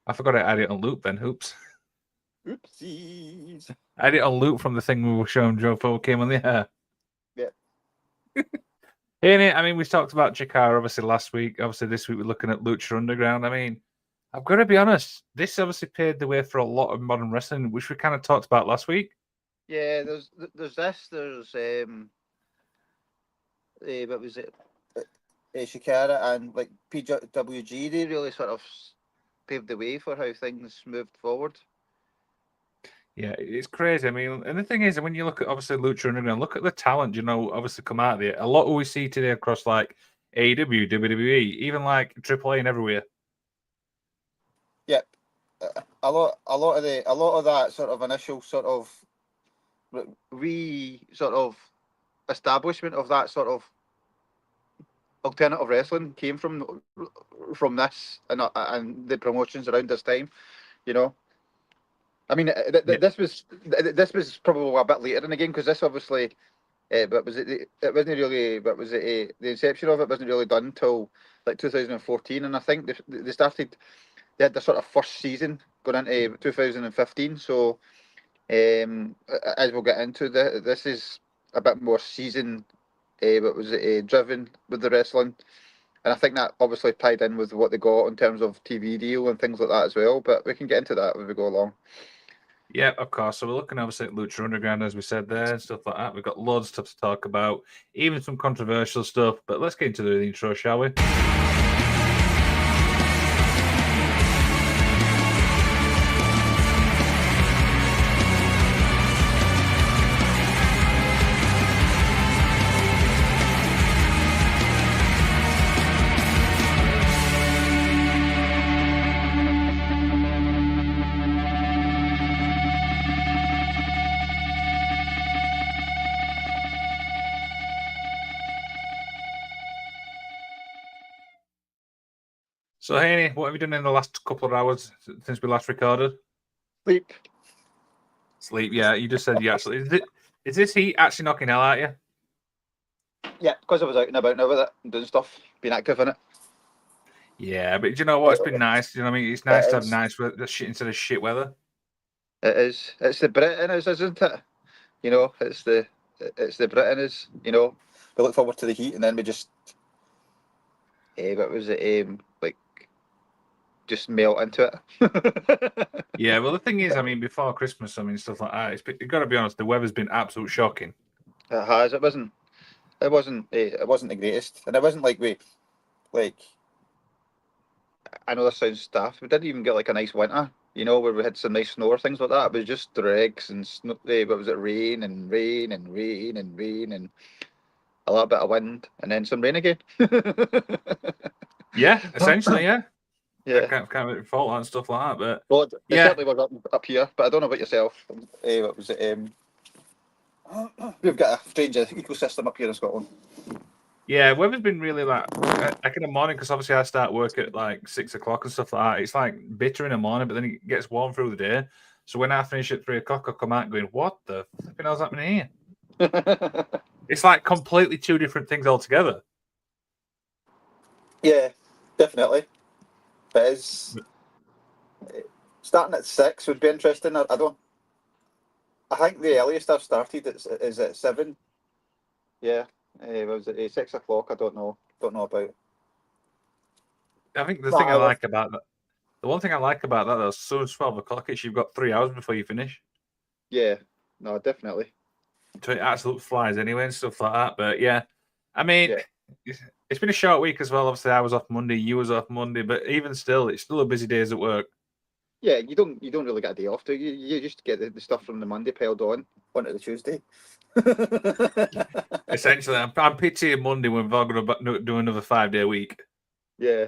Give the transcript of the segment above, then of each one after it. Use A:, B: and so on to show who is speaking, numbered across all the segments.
A: I forgot to add it on loop then. Oops.
B: Oopsies.
A: I had it on loop from the thing we were showing Joe before came on the air.
B: Yeah.
A: Hey, I mean, we talked about Chikara obviously last week. Obviously, this week we're looking at Lucha Underground. I mean, I've got to be honest. This obviously paved the way for a lot of modern wrestling, which we kind of talked about last week.
B: Yeah, there's this. There's what was it? Shikara and like PWG. They really sort of paved the way for how things moved forward.
A: Yeah, it's crazy. I mean, and the thing is, when you look at obviously Lucha Underground, look at the talent, obviously come out of there. A lot of we see today across like AEW, WWE, even like AAA and everywhere.
B: Yep, a lot of that sort of initial sort of sort of establishment of that sort of alternative wrestling came from this and the promotions around this time, you know. I mean, this was probably a bit later in the game because this obviously, but was it wasn't really, but was it the inception of it wasn't really done until like 2014, and I think they had their sort of first season going into 2015. So as we'll get into, this is a bit more season, but was it driven with the wrestling. And I think that obviously tied in with what they got in terms of TV deal and things like that as well. But we can get into that as we go along.
A: Yeah, of course. So we're looking obviously at Lucha Underground, as we said there, and stuff like that. We've got loads of stuff to talk about, even some controversial stuff. But let's get into the intro, shall we? So, Haney, what have you done in the last couple of hours since we last recorded? Sleep, yeah. You just said you actually... Is this heat actually knocking hell out you?
B: Yeah, because I was out and about now with it and doing stuff, being active in it.
A: Yeah, but you know what? It's been nice. You know what I mean? It's nice to have nice weather instead of shit weather.
B: It is. It's the Brit in us, isn't it? You know, it's the Brit in us. You know, we look forward to the heat and then we just... what was it? Like... just melt into it.
A: Yeah, well, the thing is, I mean, before Christmas, I mean, stuff like that, you've got to be honest, the weather's been absolute shocking.
B: It has. It wasn't the greatest, and it wasn't like I know this sounds daft. We didn't even get like a nice winter, you know, where we had some nice snow or things like that. It was just dregs and snow. What was it? Rain and rain and rain and rain and a little bit of wind, and then some rain again.
A: Yeah, essentially, yeah.
B: Yeah,
A: kind of fault and stuff like that, but
B: well, it
A: yeah,
B: certainly was up here. But I don't know about yourself. What was it? We've got a strange ecosystem up here in Scotland.
A: Yeah, weather's been really like in the morning because obviously I start work at like 6 o'clock and stuff like that. It's like bitter in the morning, but then it gets warm through the day. So when I finish at 3 o'clock, I come out going, "What the flipping hell's happening here?" It's like completely two different things altogether.
B: Yeah, definitely. But it's starting at 6 would be interesting. I don't. I think the earliest I've started is at 7. Yeah. Was it 6 o'clock? I don't know. Don't know about.
A: I think the thing I like about that, the one thing I like about that, though, as soon as 12 o'clock, you've got 3 hours before you finish.
B: Yeah. No, definitely.
A: So it absolutely flies anyway and stuff like that. But yeah, I mean, it's been a short week as well. Obviously, I was off Monday, you was off Monday, but even still, it's still a busy days at work.
B: Yeah, you don't really get a day off, do you? You just get the stuff from the Monday piled onto the Tuesday.
A: Essentially, I'm pitying Monday when we're going to do another 5-day week.
B: Yeah.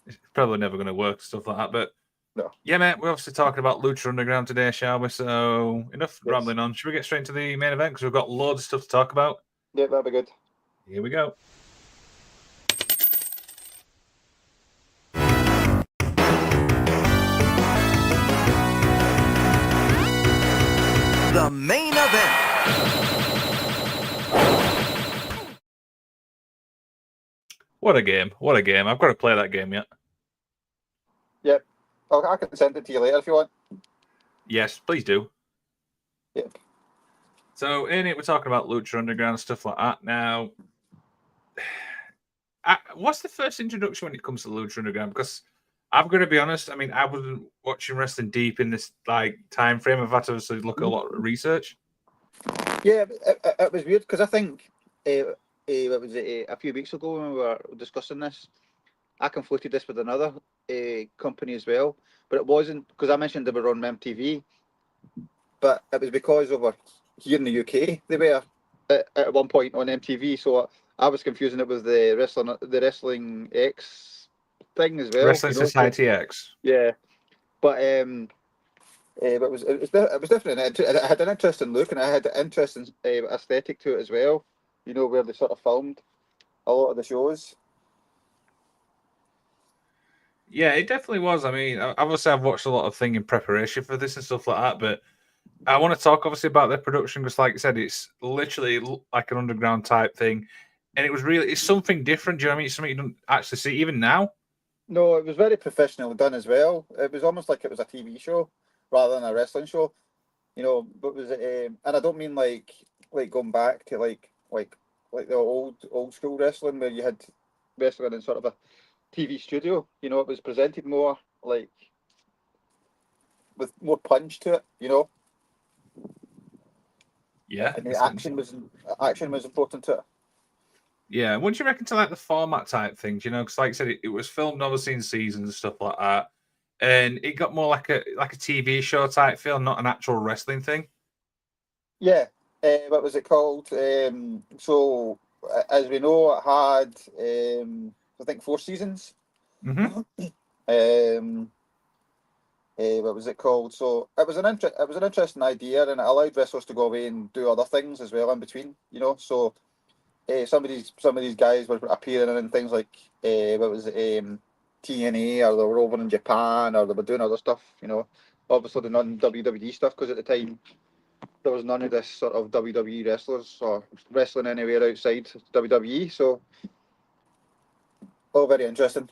A: It's probably never going to work, stuff like that. But
B: no.
A: Yeah, mate, we're obviously talking about Lucha Underground today, shall we? So enough rambling on. Should we get straight into the main event? Because we've got loads of stuff to talk about.
B: Yeah, that'd be good.
A: Here we go.
C: The main event.
A: What a game. What a game. I've got to play that game yet.
B: Yep. I can send it to you later if you want.
A: Yes, please do.
B: Yeah.
A: So in it, we're talking about Lucha Underground stuff like that. Now, what's the first introduction when it comes to Lucha Underground? Because I'm going to be honest. I mean, I wasn't watching wrestling deep in this like time frame. I've had to obviously look at a lot of research.
B: Yeah, it was weird because I think what was it, a few weeks ago when we were discussing this, I conflated this with another company as well, but it wasn't because I mentioned they were on MTV, but it was because over here in the UK they were at one point on MTV, so I was confusing it with the Wrestling X thing as well,
A: Wrestling
B: you know. So
A: Society X.
B: yeah, but but it was definitely it had an interesting look and it had an interesting aesthetic to it as well. You know where they sort of filmed a lot of the shows.
A: Yeah, it definitely was. I mean, obviously, I've watched a lot of thing in preparation for this and stuff like that, but I want to talk obviously about the production because, like I said, it's literally like an underground type thing, and it's something different. Do you know what I mean? It's something you don't actually see even now.
B: No, it was very professionally done as well. It was almost like it was a TV show rather than a wrestling show. You know, but was it? And I don't mean like going back to like the old school wrestling where you had wrestling in sort of a TV studio. You know, it was presented more like with more punch to it. You know,
A: Yeah,
B: and the
A: essentially.
B: action was important to it.
A: Yeah, what do you reckon to like the format type things? You know, because like I said, it was filmed obviously in seasons and stuff like that, and it got more like a TV show type feel, not an actual wrestling thing.
B: Yeah. What was it called? So as we know, it had I think 4 seasons.
A: Hmm.
B: Um, what was it called? So it was an interesting idea, and it allowed wrestlers to go away and do other things as well in between. You know, so some of these guys were appearing in things like what was it, TNA, or they were over in Japan, or they were doing other stuff. You know, obviously the non WWE stuff because at the time there was none of this sort of WWE wrestlers or wrestling anywhere outside WWE. So all very interesting.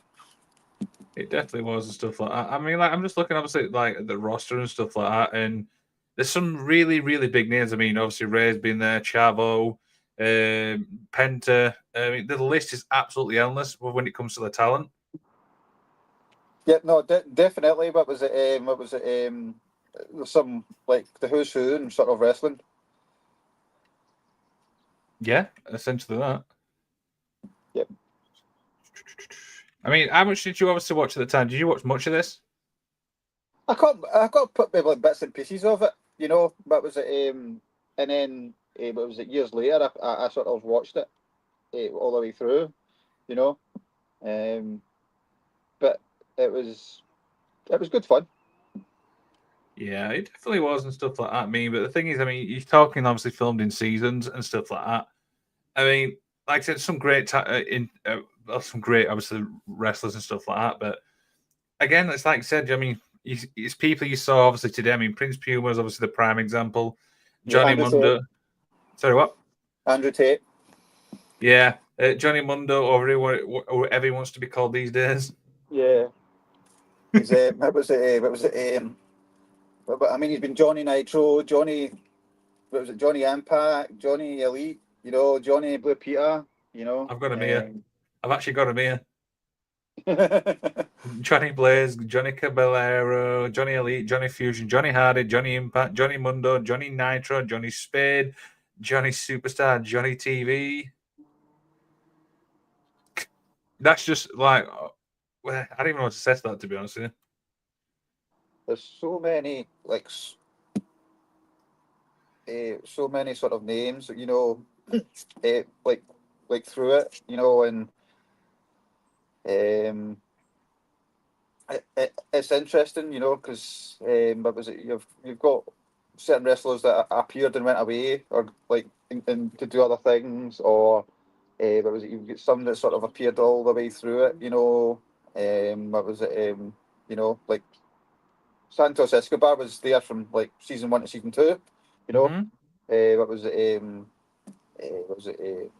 A: It definitely was and stuff like that. I mean, like I'm just looking obviously at, like at the roster and stuff like that, and there's some really really big names. I mean, obviously Ray's been there, Chavo, Penta. I mean, the list is absolutely endless when it comes to the talent.
B: Yeah, no, definitely. What was it? What was it? Some like the who's who and sort of wrestling.
A: Yeah, essentially that.
B: Yep.
A: I mean, how much did you obviously watch at the time? Did you watch much of this?
B: I got put maybe like bits and pieces of it, you know. But was it? And then what was it? Years later, I sort of watched it all the way through, you know. Um, but it was it was good fun.
A: Yeah, it definitely was and stuff like that. I mean, but the thing is, I mean, you're talking obviously filmed in seasons and stuff like that. I mean, like I said, some great obviously wrestlers and stuff like that. But again, it's like I said. I mean, it's people you saw obviously today. I mean, Prince Puma is obviously the prime example.
B: Yeah,
A: Johnny Mundo. Sorry, what?
B: Andrew Tate.
A: Yeah, Johnny Mundo, or whatever he wants to be called these days.
B: Yeah, he's what was it? But I mean, he's been Johnny Nitro, Johnny. What was it? Johnny Impact, Johnny Elite. You know, Johnny Blue Peter. You know.
A: I've got him here. I've actually got him here. Johnny Blaze, Johnny Caballero, Johnny Elite, Johnny Fusion, Johnny Hardy, Johnny Impact, Johnny Mundo, Johnny Nitro, Johnny Spade, Johnny Superstar, Johnny TV. That's just like, well, I don't even know what to say to that, to be honest with you.
B: There's so many so many sort of names, you know, uh, like through it, you know, and um, it's interesting, you know, because what was it? You've got certain wrestlers that appeared and went away, or like and to do other things, or what was it? You've got some that sort of appeared all the way through it, you know. What was it? You know, like Santos Escobar was there from like season 1 to season 2, you know.
A: Hmm.
B: What was it? What was it?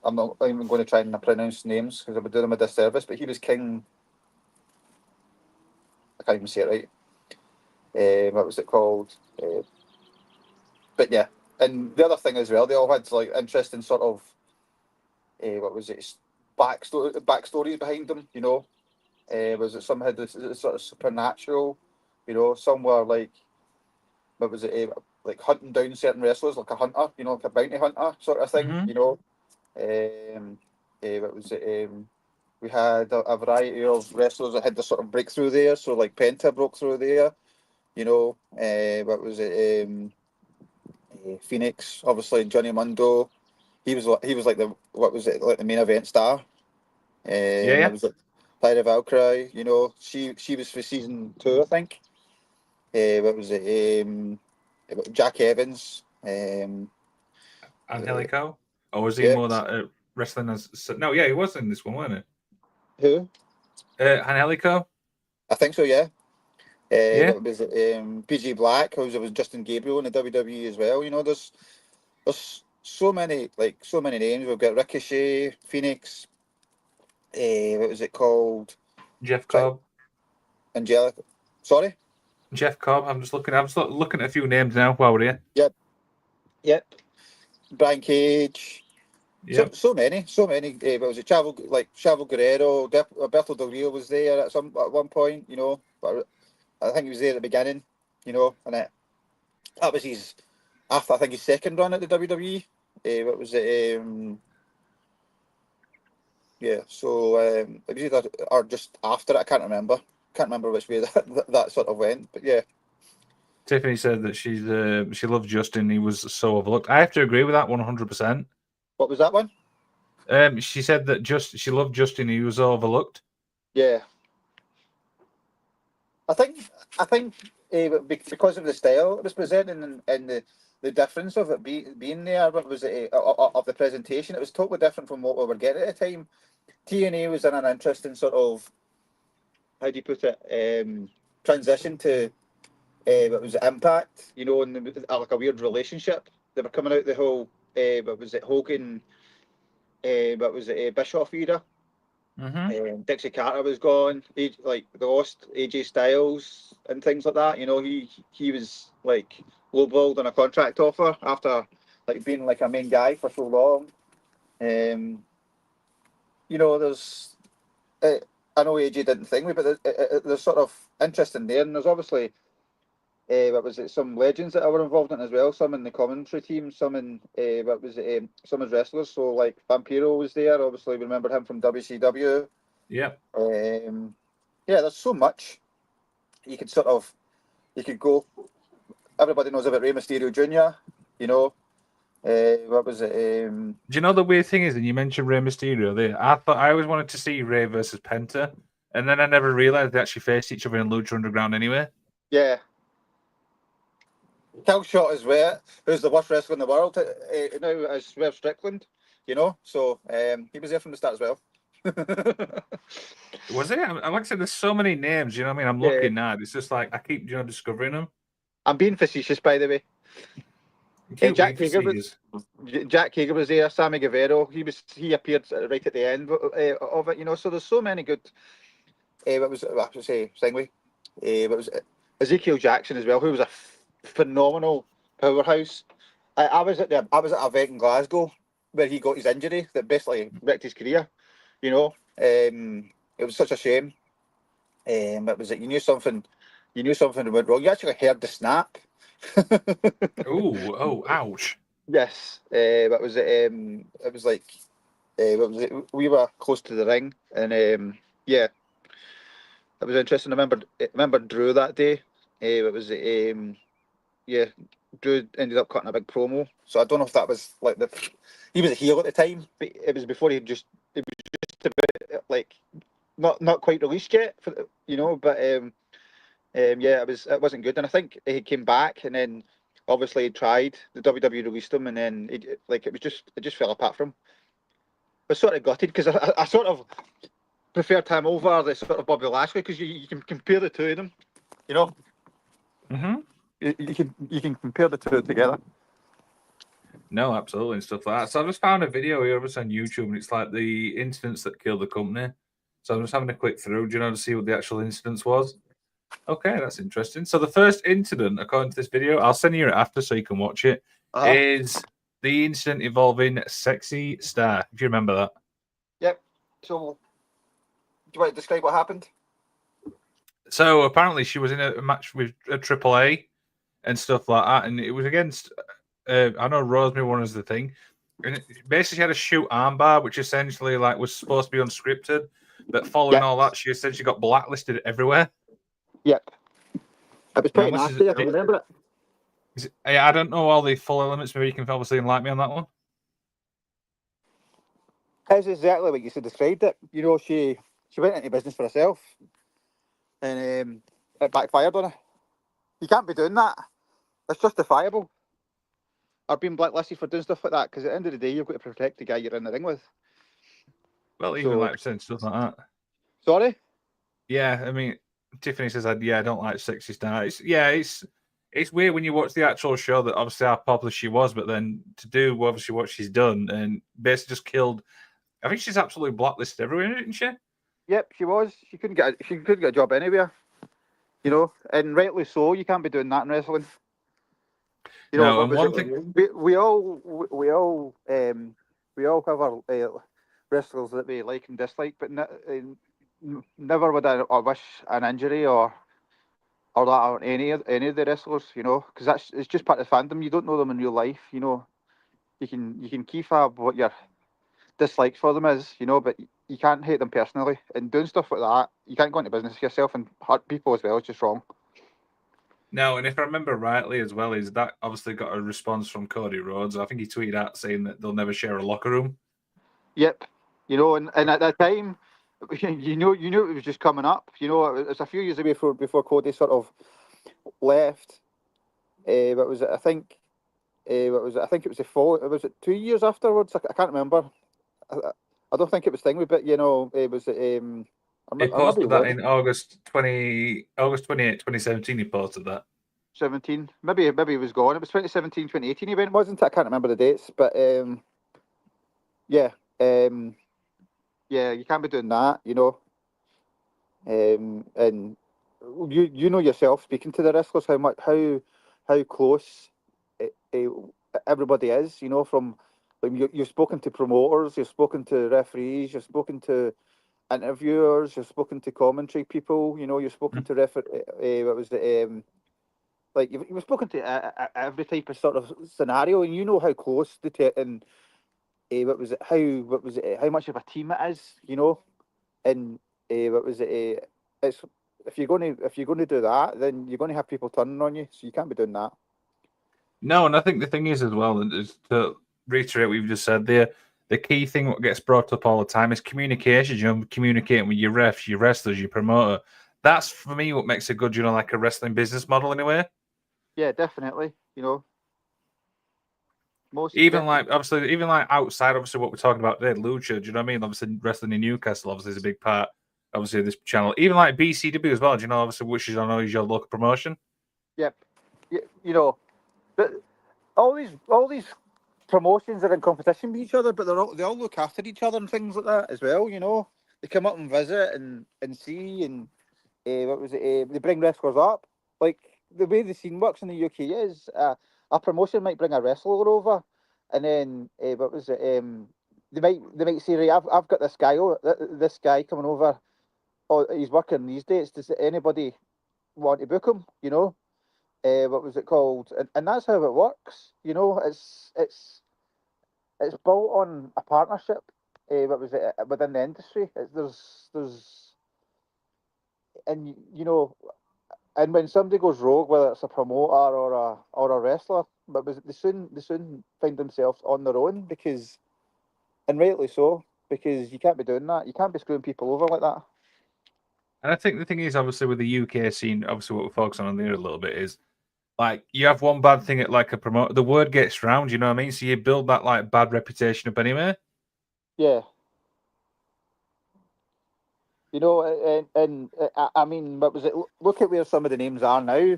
B: I'm not even going to try and pronounce names because I would do them a disservice. But he was King. I can't even say it right. What was it called? But yeah, and the other thing as well, they all had like interesting sort of what was it, backstories behind them. You know, was it some had this sort of supernatural? You know, some were like what was it, like hunting down certain wrestlers, like a hunter. You know, like a bounty hunter sort of thing.
A: Mm-hmm.
B: You know, what was it? We had a variety of wrestlers that had the sort of breakthrough there. So like Penta broke through there. You know, what was it? Phoenix, obviously Johnny Mundo. He was like the what was it like the main event star.
A: Yeah,
B: It
A: yeah.
B: was like Tyra Valkyrie. You know, she was for season 2, I think. What was it? Jack Evans. Uh,
A: Angelico? Or was he
B: yeah,
A: more that wrestling as? No, yeah, he was in this one, wasn't
B: who?
A: he? Angelico?
B: I think so. Yeah.
A: Yeah.
B: What was it? PG Black, who was Justin Gabriel in the WWE as well. You know, there's so many names. We've got Ricochet, Phoenix. What was it called?
A: Jeff
B: Try
A: Cobb.
B: Angelica. Sorry.
A: Jeff Cobb. I'm just looking at a few names now while we're here.
B: Yep. Yep. Brian Cage. So
A: Yep.
B: so many, so many. What was it? Chavo Guerrero. Alberto Del Rio was there at one point. You know, but I think he was there at the beginning. You know, and that was his after I think his second run at the WWE. What was it? Yeah. So it was either or just after it. I can't remember. Can't remember which way that sort of went. But yeah.
A: Tiffany said that she loves Justin. He was so overlooked. I have to agree with that 100%.
B: What was that one?
A: She said that just she loved Justin. He was overlooked.
B: Yeah. I think because of the style it was presenting and the difference of it being there, what was it of the presentation? It was totally different from what we were getting at the time. TNA was in an interesting sort of how do you put it transition to what was it, Impact, you know, and like a weird relationship. They were coming out the whole what was it Hogan, what was it Bischoff era.
A: Mm-hmm.
B: Dixie Carter was gone. Like they lost AJ Styles and things like that. You know, he was like lowballed on a contract offer after like being like a main guy for so long. Um, you know, I know AJ didn't think me, but there's sort of interest in there, and there's obviously what was it? Some legends that were involved in it as well. Some in the commentary team, some in what was it? Some as wrestlers. So like Vampiro was there. Obviously, we remember him from WCW.
A: Yep.
B: Yeah, there's so much you could sort of you could go. Everybody knows about Rey Mysterio Jr. You know, what was it?
A: Do you know the weird thing is, and you mentioned Rey Mysterio there? I thought I always wanted to see Rey versus Penta, and then I never realized they actually faced each other in Lucha Underground anyway.
B: Yeah, Killshot as well. Who's the worst wrestler in the world now? As Swerve Strickland. You know, so he was there from the start as well.
A: Was it? Like I said, there's so many names. You know what I mean? I'm
B: Yeah,
A: looking now. It's just like I keep discovering them.
B: I'm being facetious, by the way.
A: Cute being
B: Jack Hager was
A: facetious.
B: Jack Hager was there. Sammy Guevara. He appeared right at the end of it. You know, so there's so many good. What was I should say? Singly. What was it? Ezekiel Jackson as well, who was a phenomenal powerhouse. I was at an event in Glasgow where he got his injury that basically wrecked his career. You know, it was such a shame. It was like you knew something went wrong. You actually heard the snap.
A: Oh, ouch.
B: Yes, but was it? It was like what was it? We were close to the ring, and yeah, it was interesting. I remember Drew that day. It was yeah, Drew ended up cutting a big promo. So I don't know if that was like he was a heel at the time, but it was before it was just a bit like not quite released yet for you know, but yeah, it wasn't good, and I think he came back and then obviously he tried the WWE released him, and then it just fell apart from him. I was sort of gutted because I sort of preferred him over the sort of Bobby Lashley because you can compare the two of them, you know.
A: Mm-hmm.
B: You can compare the two together.
A: No, absolutely, and stuff like that. So I just found a video here of us on YouTube, and it's like the incidents that killed the company. So I'm just having a quick through, do you know, to see what the actual incidents was. Okay, that's interesting. So the first incident, according to this video, I'll send you it after so you can watch it, is the incident involving Sexy Star. If you remember that.
B: Yep. So, do you want to describe what happened?
A: So apparently she was in a match with a AAA and stuff like that, and it was against. I know Rosemary won as the thing, and basically she had a shoot armbar, which essentially like was supposed to be unscripted, but following
B: Yep.
A: all that, she essentially got blacklisted everywhere.
B: Yep. It was
A: How
B: pretty
A: much is
B: nasty. I
A: it?
B: can remember it.
A: I don't know all the full elements. Maybe you can obviously enlighten me on that one.
B: It's exactly what you said described it. You know, she went into business for herself, and it backfired on her. You can't be doing that. It's justifiable. Or being blacklisted for doing stuff like that, because at the end of the day, you've got to protect the guy you're in the ring with.
A: Well, even
B: So,
A: like saying stuff like that.
B: sorry?
A: Yeah, I mean, Tiffany says, "Yeah, I don't like Sexy Star." It's weird when you watch the actual show that obviously how popular she was, but then to do obviously what she's done and basically just killed. I think she's absolutely blacklisted everywhere, isn't she?
B: Yep, she was. She couldn't get a job anywhere. You know, and rightly so. You can't be doing that in wrestling. You know,
A: No,
B: what
A: and
B: was
A: one
B: it?
A: thing,
B: We all have our wrestlers that we like and dislike, but never would I wish an injury or that on any of the wrestlers. You know, because it's just part of the fandom. You don't know them in real life. You know, you can keyfab what your dislikes for them is. You know, but you can't hate them personally. And doing stuff like that, you can't go into business yourself and hurt people as well. It's just wrong.
A: no, and if I remember rightly as well, is that obviously got a response from Cody Rhodes. I think he tweeted out saying that they'll never share a locker room.
B: Yep. You know, and at that time, you knew it was just coming up. You know, it's a few years away before Cody sort of left. What was it? I think. What was it? I think it was the fall. Was it 2 years afterwards? I can't remember. I don't think it was Stingway, but you know, it was.
A: He
B: Or maybe
A: posted
B: it
A: that
B: was
A: in August 28, 2017. He posted that.
B: 17. Maybe he was gone. It was 2017, 2018 he went, wasn't it? I can't remember the dates, but yeah, yeah, you can't be doing that, you know. And you know yourself, speaking to the wrestlers, how close eh, everybody is. You know, from like you've spoken to promoters, you've spoken to referees, you've spoken to interviewers, you've spoken to commentary people. You know, you've spoken to what was it? Like you've spoken to every type of sort of scenario, and you know how close and what was it? What was it? How much of a team it is, you know, and what was it? It's if you're going to do that, then you're going to have people turning on you, so you can't be doing that.
A: No, and I think the thing is as well, and is to reiterate what you've just said there, the key thing what gets brought up all the time is communication. You know, communicating with your refs, your wrestlers, your promoter. That's for me what makes it good. You know, like a wrestling business model anyway.
B: Yeah, definitely. You know, most
A: Even like obviously, even like outside, obviously what we're talking about today, Lucha. Do you know what I mean? Obviously, wrestling in Newcastle obviously is a big part. Obviously, of this channel, even like BCW as well. Do you know? Obviously, which is I know is your local promotion.
B: Yep. You know, but all these promotions are in competition with each other, but they all look after each other and things like that as well. You know, they come up and visit and see and what was it? They bring wrestlers up. Like the way the scene works in the UK is a promotion might bring a wrestler over, and then what was it? They might say, right, I've got this guy, this guy coming over. Oh, he's working these dates. Does anybody want to book him? You know, what was it called? And that's how it works. You know, it's built on a partnership. What was it within the industry? There's and you know, and when somebody goes rogue, whether it's a promoter or a wrestler, they soon find themselves on their own because, and rightly so, because you can't be doing that. You can't be screwing people over like that.
A: And I think the thing is, obviously, with the UK scene, obviously, what we're focusing on there a little bit is like you have one bad thing at like a promoter, the word gets round. You know what I mean? So you build that like bad reputation up anyway.
B: Yeah, you know, I mean, what was it? Look at where some of the names are now.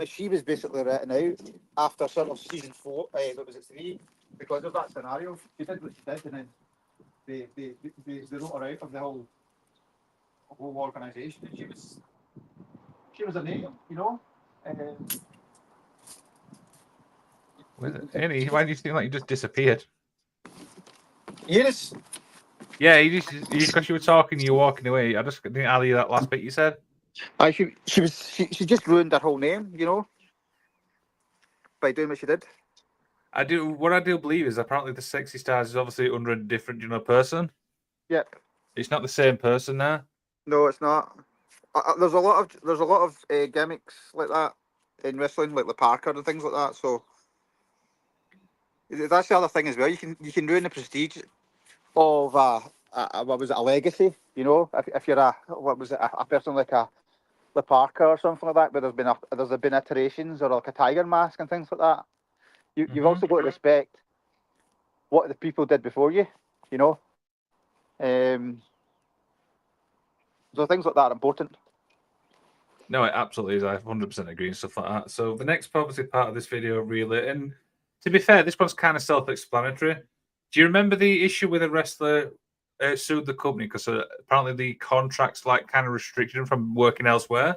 B: She was basically written out after sort of season 4. What was it, 3? Because of that scenario, she did what she did, and then they wrote her out of the whole organisation, and she was a name, you know.
A: Was it? Annie, why do you seem like you just disappeared?
B: Yes.
A: Yeah, you just because you were talking, you were walking away. I just didn't hear that last bit you said.
B: She just ruined her whole name, you know, by doing what she did.
A: What I do believe is apparently the Sexy Stars is obviously under a different, person.
B: Yep.
A: It's not the same person now.
B: No, it's not. There's a lot of gimmicks like that in wrestling, like the Parker and things like that. So that's the other thing as well. You can ruin the prestige of what was it, a legacy? You know, if you're a person like the Parker or something like that, where there's been iterations or like a tiger mask and things like that. You've also got to respect what the people did before you. You know, so things like that are important.
A: No, it absolutely is. I 100% agree and stuff like that. So the next obviously part of this video, really, and to be fair, this one's kind of self-explanatory. Do you remember the issue with a wrestler sued the company because apparently the contracts like kind of restricted him from working elsewhere?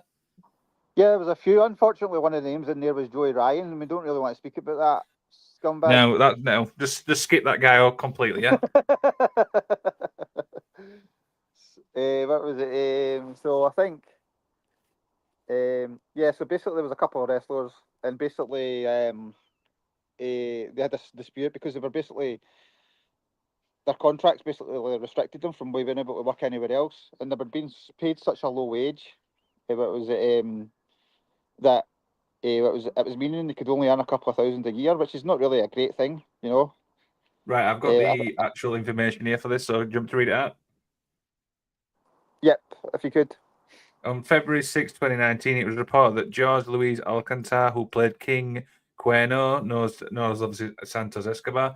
B: Yeah, there was a few. Unfortunately, one of the names in there was Joey Ryan, and we don't really want to speak about that scumbag.
A: No, just skip that guy out completely. Yeah.
B: What was it? So I think, yeah. So basically, there was a couple of wrestlers, and basically, they had this dispute because they were basically their contracts basically restricted them from being able to work anywhere else, and they were being paid such a low wage. What was it? That it was meaning they could only earn a couple of thousand a year, which is not really a great thing, you know.
A: Right, I've got the actual information here for this, so jump to read it out.
B: Yep, if you could.
A: On February 6, 2019, it was reported that George Luis Alcantar, who played King Cuerno, knows obviously Santos Escobar,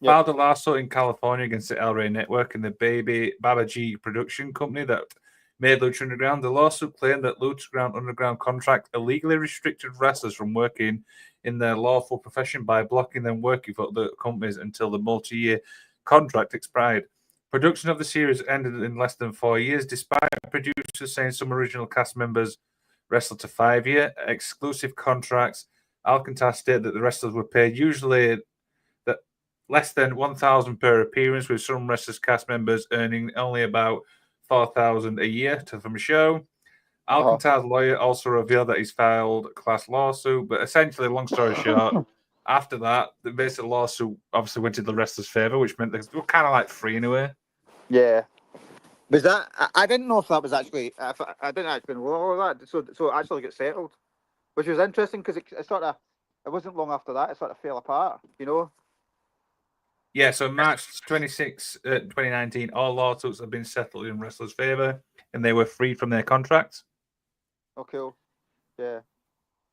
A: filed a lawsuit in California against the El Rey Network and the Baba G production company that made Lucha Underground. The lawsuit claimed that Lucha Underground contract illegally restricted wrestlers from working in their lawful profession by blocking them working for the companies until the multi-year contract expired. Production of the series ended in less than 4 years, despite producers saying some original cast members wrestled to 5-year exclusive contracts. Alcantar stated that the wrestlers were paid usually that less than 1,000 per appearance, with some wrestlers cast members earning only about 4,000 a year from a show. Alcantar's lawyer also revealed that he's filed a class lawsuit, but essentially, long story short, after that, the basic lawsuit obviously went in the wrestlers' favor, which meant they were kind of like free in a way.
B: Yeah. Was that? I didn't know if that was actually. I didn't actually know all of that. So it actually got settled, which was interesting because it sort of. It wasn't long after that it sort of fell apart. You know.
A: Yeah, so March 26, 2019, all lawsuits have been settled in wrestlers' favor, and they were freed from their contracts.
B: Oh, cool. Yeah.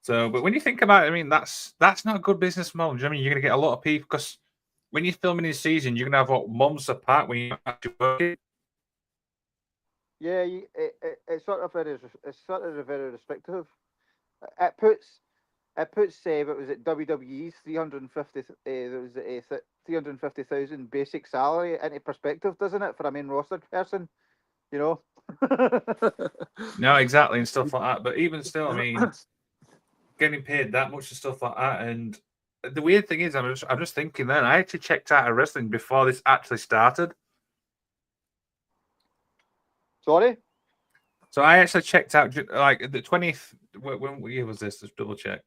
A: So, but when you think about it, I mean, that's not a good business model. Do you know what I mean? You're going to get a lot of people because when you're filming in season, you're going to have what months apart when you actually work it.
B: Yeah, it's sort of very restrictive. It puts what was it, WWE's 350 there was a 350,000 basic salary into perspective, doesn't it, for a main roster person? You know.
A: No, exactly, and stuff like that. But even still, I mean, getting paid that much and stuff like that. And the weird thing is, I'm just thinking then, I actually checked out of wrestling before this actually started.
B: Sorry?
A: So I actually checked out like the 20th. When year was this? Let's double check.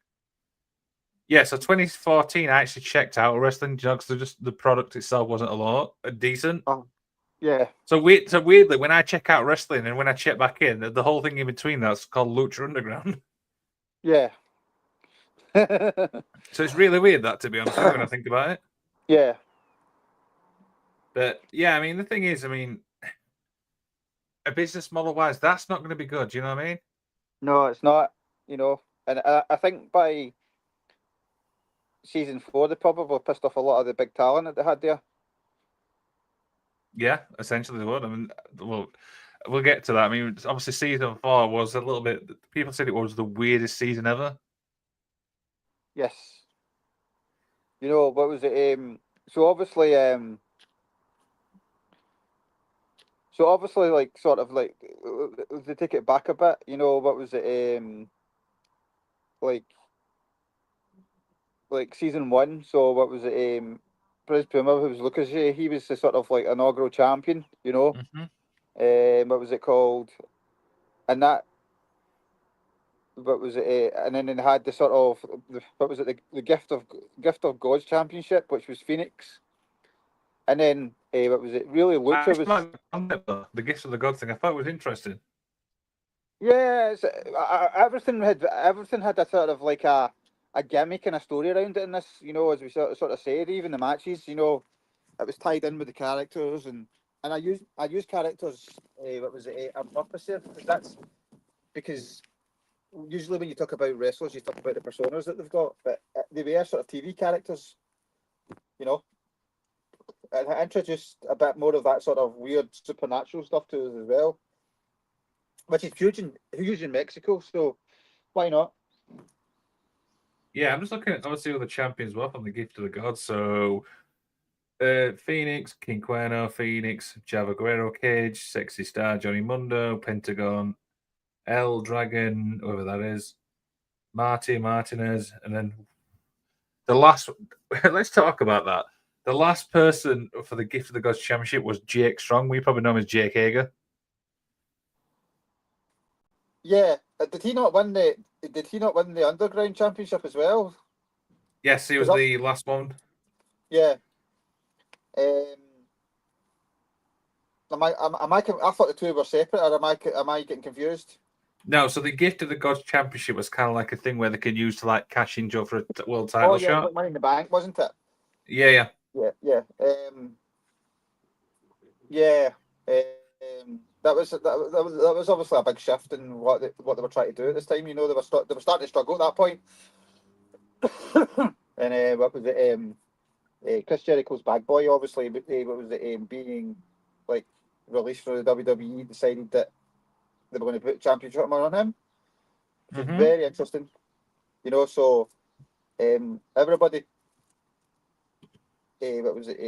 A: Yeah, so 2014, I actually checked out wrestling because just the product itself wasn't a lot decent.
B: Yeah.
A: So weirdly, when I check out wrestling and when I check back in, the whole thing in between that's called Lucha Underground.
B: Yeah.
A: So it's really weird that, to be honest with you, when I think about it.
B: Yeah.
A: But yeah, I mean, the thing is, I mean, a business model wise, that's not going to be good. Do you know what I mean?
B: No, it's not. You know, and I think by season 4, they probably pissed off a lot of the big talent that they had there.
A: Yeah, essentially they would. I mean, we'll get to that. I mean, obviously, season 4 was a little bit. People said it was the weirdest season ever.
B: Yes. You know, what was it? So obviously, So obviously, like, sort of like, to take it back a bit, you know, what was it? Like, season one. So what was it? Prince Puma, who was Lucas, he was the sort of like inaugural champion, you know.
A: Mm-hmm.
B: What was it called? And that, what was it? And then they had the sort of, what was it? The gift of God's championship, which was Phoenix. And then what was it? Really,
A: I
B: Lucha
A: actually
B: was.
A: like the concept, though. The gifts of the god thing. I thought it was interesting.
B: Yeah, everything had a sort of like a gimmick and a story around it in this. You know, as we sort of said, even the matches. You know, it was tied in with the characters, and I used characters. What was it? On purpose here, because usually when you talk about wrestlers, you talk about the personas that they've got, but they were sort of TV characters. You know, and I introduced a bit more of that sort of weird supernatural stuff to us as well, which is huge in Mexico. So why not?
A: Yeah, I'm just looking at obviously all the champions were from the gift of the gods. So Phoenix, King Cuerno, Phoenix, Java Guerrero, Cage, Sexy Star, Johnny Mundo, Pentagon, El Dragon, whoever that is, Martinez, and then the last. Let's talk about that. The last person for the Gift of the Gods Championship was Jake Strong. We probably know him as Jake Hager.
B: Yeah, did he not win the? Did he not win the Underground Championship as well?
A: Yes, he was
B: Because
A: the last one.
B: yeah, I thought the two were separate, or am I getting confused?
A: No, so the Gift of the Gods Championship was kind of like a thing where they could use to like cash in Joe for a world
B: Oh
A: title
B: yeah,
A: shot.
B: Money in the Bank, wasn't it?
A: Yeah, yeah.
B: Yeah. Yeah. That was obviously a big shift in what they were trying to do at this time. You know, they were starting to struggle at that point. And what was it? Chris Jericho's bag boy, obviously, but what was it? Being like released from the WWE, decided that they were going to put championship on him, which was
A: Mm-hmm.
B: very interesting. You know, so everybody, what was it?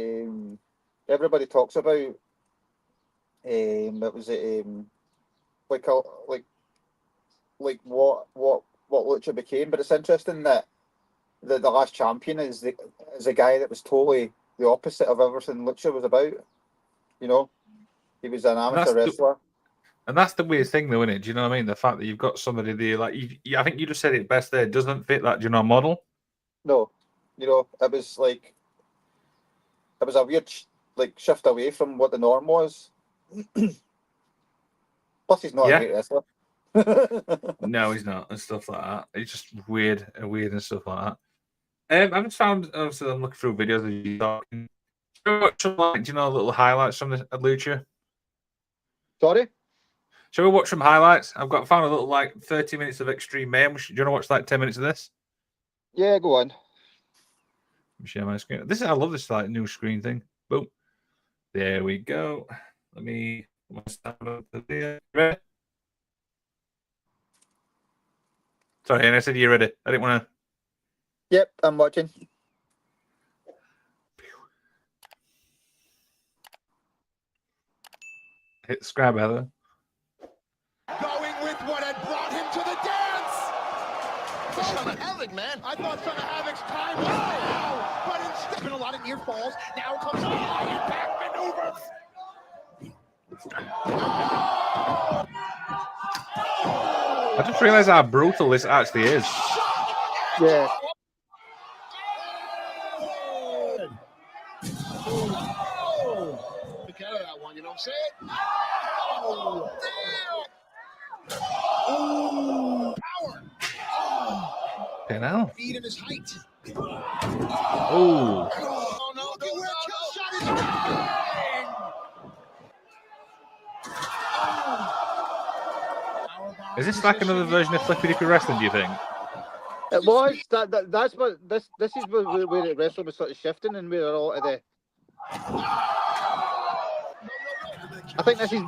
B: Everybody talks about what was it? Like a, what Lucha became, but it's interesting that the last champion is a guy that was totally the opposite of everything Lucha was about. You know, he was an
A: And
B: amateur wrestler.
A: that's the weird thing, though, isn't it? Do you know what I mean? The fact that you've got somebody there, like I think you just said it best there, doesn't fit that, model.
B: No, you know, it was a weird like shift away from what the norm was. Plus, he's not a
A: Yeah.
B: great wrestler.
A: No, he's not, and stuff like that. It's just weird and stuff like that. I just found, obviously, I'm looking through videos of you talking. Watch some, like, do you know, little highlights from the Lucha?
B: Sorry.
A: Shall we watch some highlights? Found a little like 30 minutes of Extreme Mayhem. Do you want to watch like 10 minutes of this?
B: Yeah, go on.
A: Let me share my screen. I love this like new screen thing. Boom. There we go. Let me ready? Sorry, and I said you're ready. I didn't want to.
B: Yep, I'm watching.
A: Hit subscribe, Heather.
C: Going with what had brought him to the dance. Son of Havoc, man. I thought Son of Havoc's time was now, but instead been a lot of near falls. Now comes a high impact maneuver.
A: I just realized how brutal this actually is.
B: Yeah.
C: Look out of that one, you know what I'm saying? Oh, damn. Ooh, power.
A: Okay, now.
C: Feet in his height.
A: Oh.
C: Oh, no, look at where kill shot is going.
A: Is this like another version of Flippy Dippy Wrestling, do you think?
B: It was that's what this is where the wrestling was sort of shifting and where a lot of the. I think this is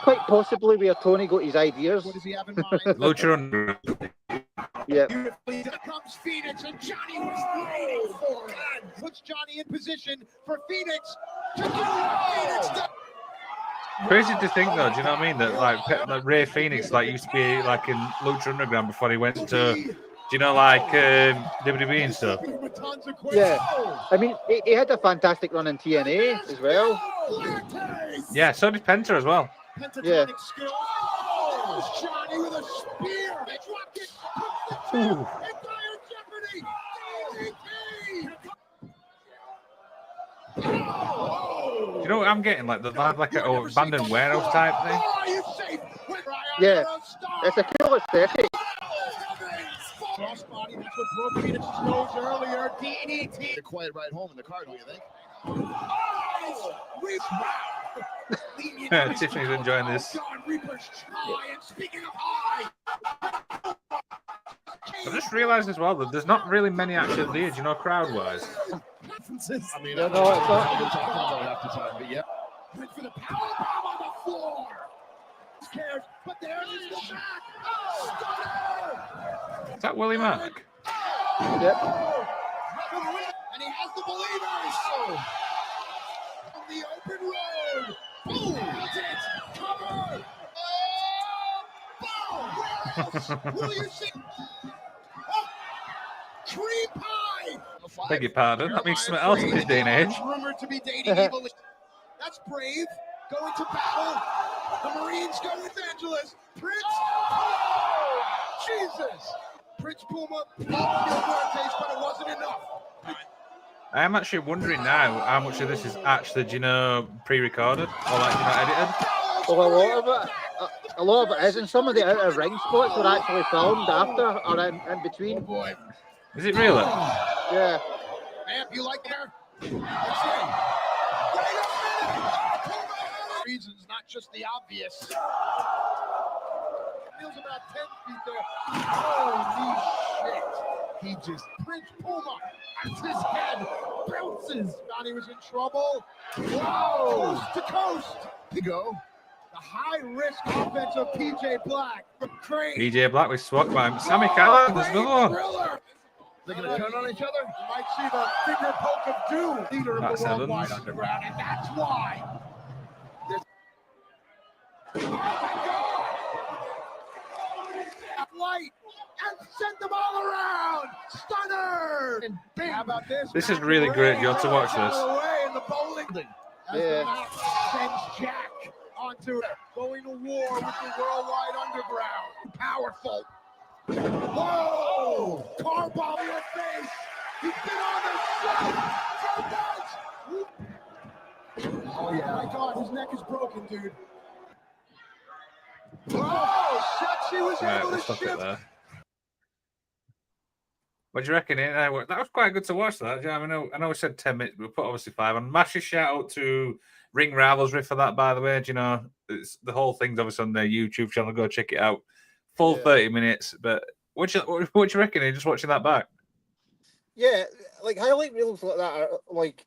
B: quite possibly where Tony got his ideas.
C: What does he have in mind?
A: Lucha Under.
B: Yeah.
C: Here comes Phoenix, and Johnny was waiting for it. Puts Johnny in position for Phoenix to do what Phoenix does.
A: Crazy to think, though. Do you know what I mean? That like Ray Phoenix like used to be like in Lucha Underground before he went to, do you know, like WWE and stuff.
B: Yeah, I mean, he had a fantastic run in TNA as well.
A: Yeah, so did Penta as well.
B: Yeah.
C: Johnny with a spear. Drop kick.
A: Ooh.
C: Entire Jeopardy.
A: Do you know what I'm getting? Like they have like an abandoned warehouse type thing.
B: Yeah, it's a cool aesthetic.
C: Crossbody, that's what broke Phoenix's nose earlier. DDT. You're quiet right home in the car, don't you think?
A: Tiffany's enjoying this. I just realised as well that there's not really many actually there, you know, crowd-wise.
C: I mean,
B: Yeah, no, it's not.
C: We're talking about half the time, but yeah. Went for the power bomb on the floor. Scared, but there is the back. Oh,
A: Is that Willie Mack?
B: Yep.
C: and he has the believers. On the open road. Boom! That's it. Cover. Boom! Where else will you see? Cream pie.
A: Beg your pardon. That means something else in this day and age.
C: Rumored to be dating evil. That's brave. Going to battle. The Marines go with Angeles. Prince. Oh, Jesus. Prince Puma. But it wasn't enough.
A: I am actually wondering now how much of this is actually, do you know, pre-recorded or like, you know, edited.
B: Well, a lot of it is, and some of the out of ring spots were actually filmed after or in between.
C: Oh boy.
A: Is it really?
B: Yeah.
C: Man, you like there? Let's see. Wait a minute. Reasons, not just the obvious. Feels about 10 feet there. Holy shit. He just Prince Puma as his head bounces. Thought he was in trouble. Whoa! Coast to coast. To go. The high-risk offense of PJ Black from Crane.
A: PJ Black with SWAT by Sammy Callan. There's another one.
C: They're going to turn on each other? You might see the finger poke of doom. Leader of
A: That's
C: the worldwide
A: Evans.
C: underground, and that's why. Oh my God! Light and send them all around. Stunner and bing. How about this?
A: This is really great, Joe, to watch this.
C: Away in the bowling. As
B: Yeah.
C: the map sends Jack onto going to war with the worldwide underground. Powerful. Whoa! Car bomb in your face. He's been on the show. Oh yeah. Oh my God, his neck is broken, dude. Oh, Shotzi was
A: Right,
C: able
A: we'll
C: to
A: stop it
C: shift.
A: there. What do you reckon? That was quite good to watch. That. I know we said 10 minutes. We put obviously 5 on. Massive shout out to Ring Rivalry for that, by the way. Do you know, it's the whole thing's obviously on their YouTube channel. Go check it out. Full 30 minutes. But what you reckon? Are you just watching that back?
B: Yeah, like highlight reels like that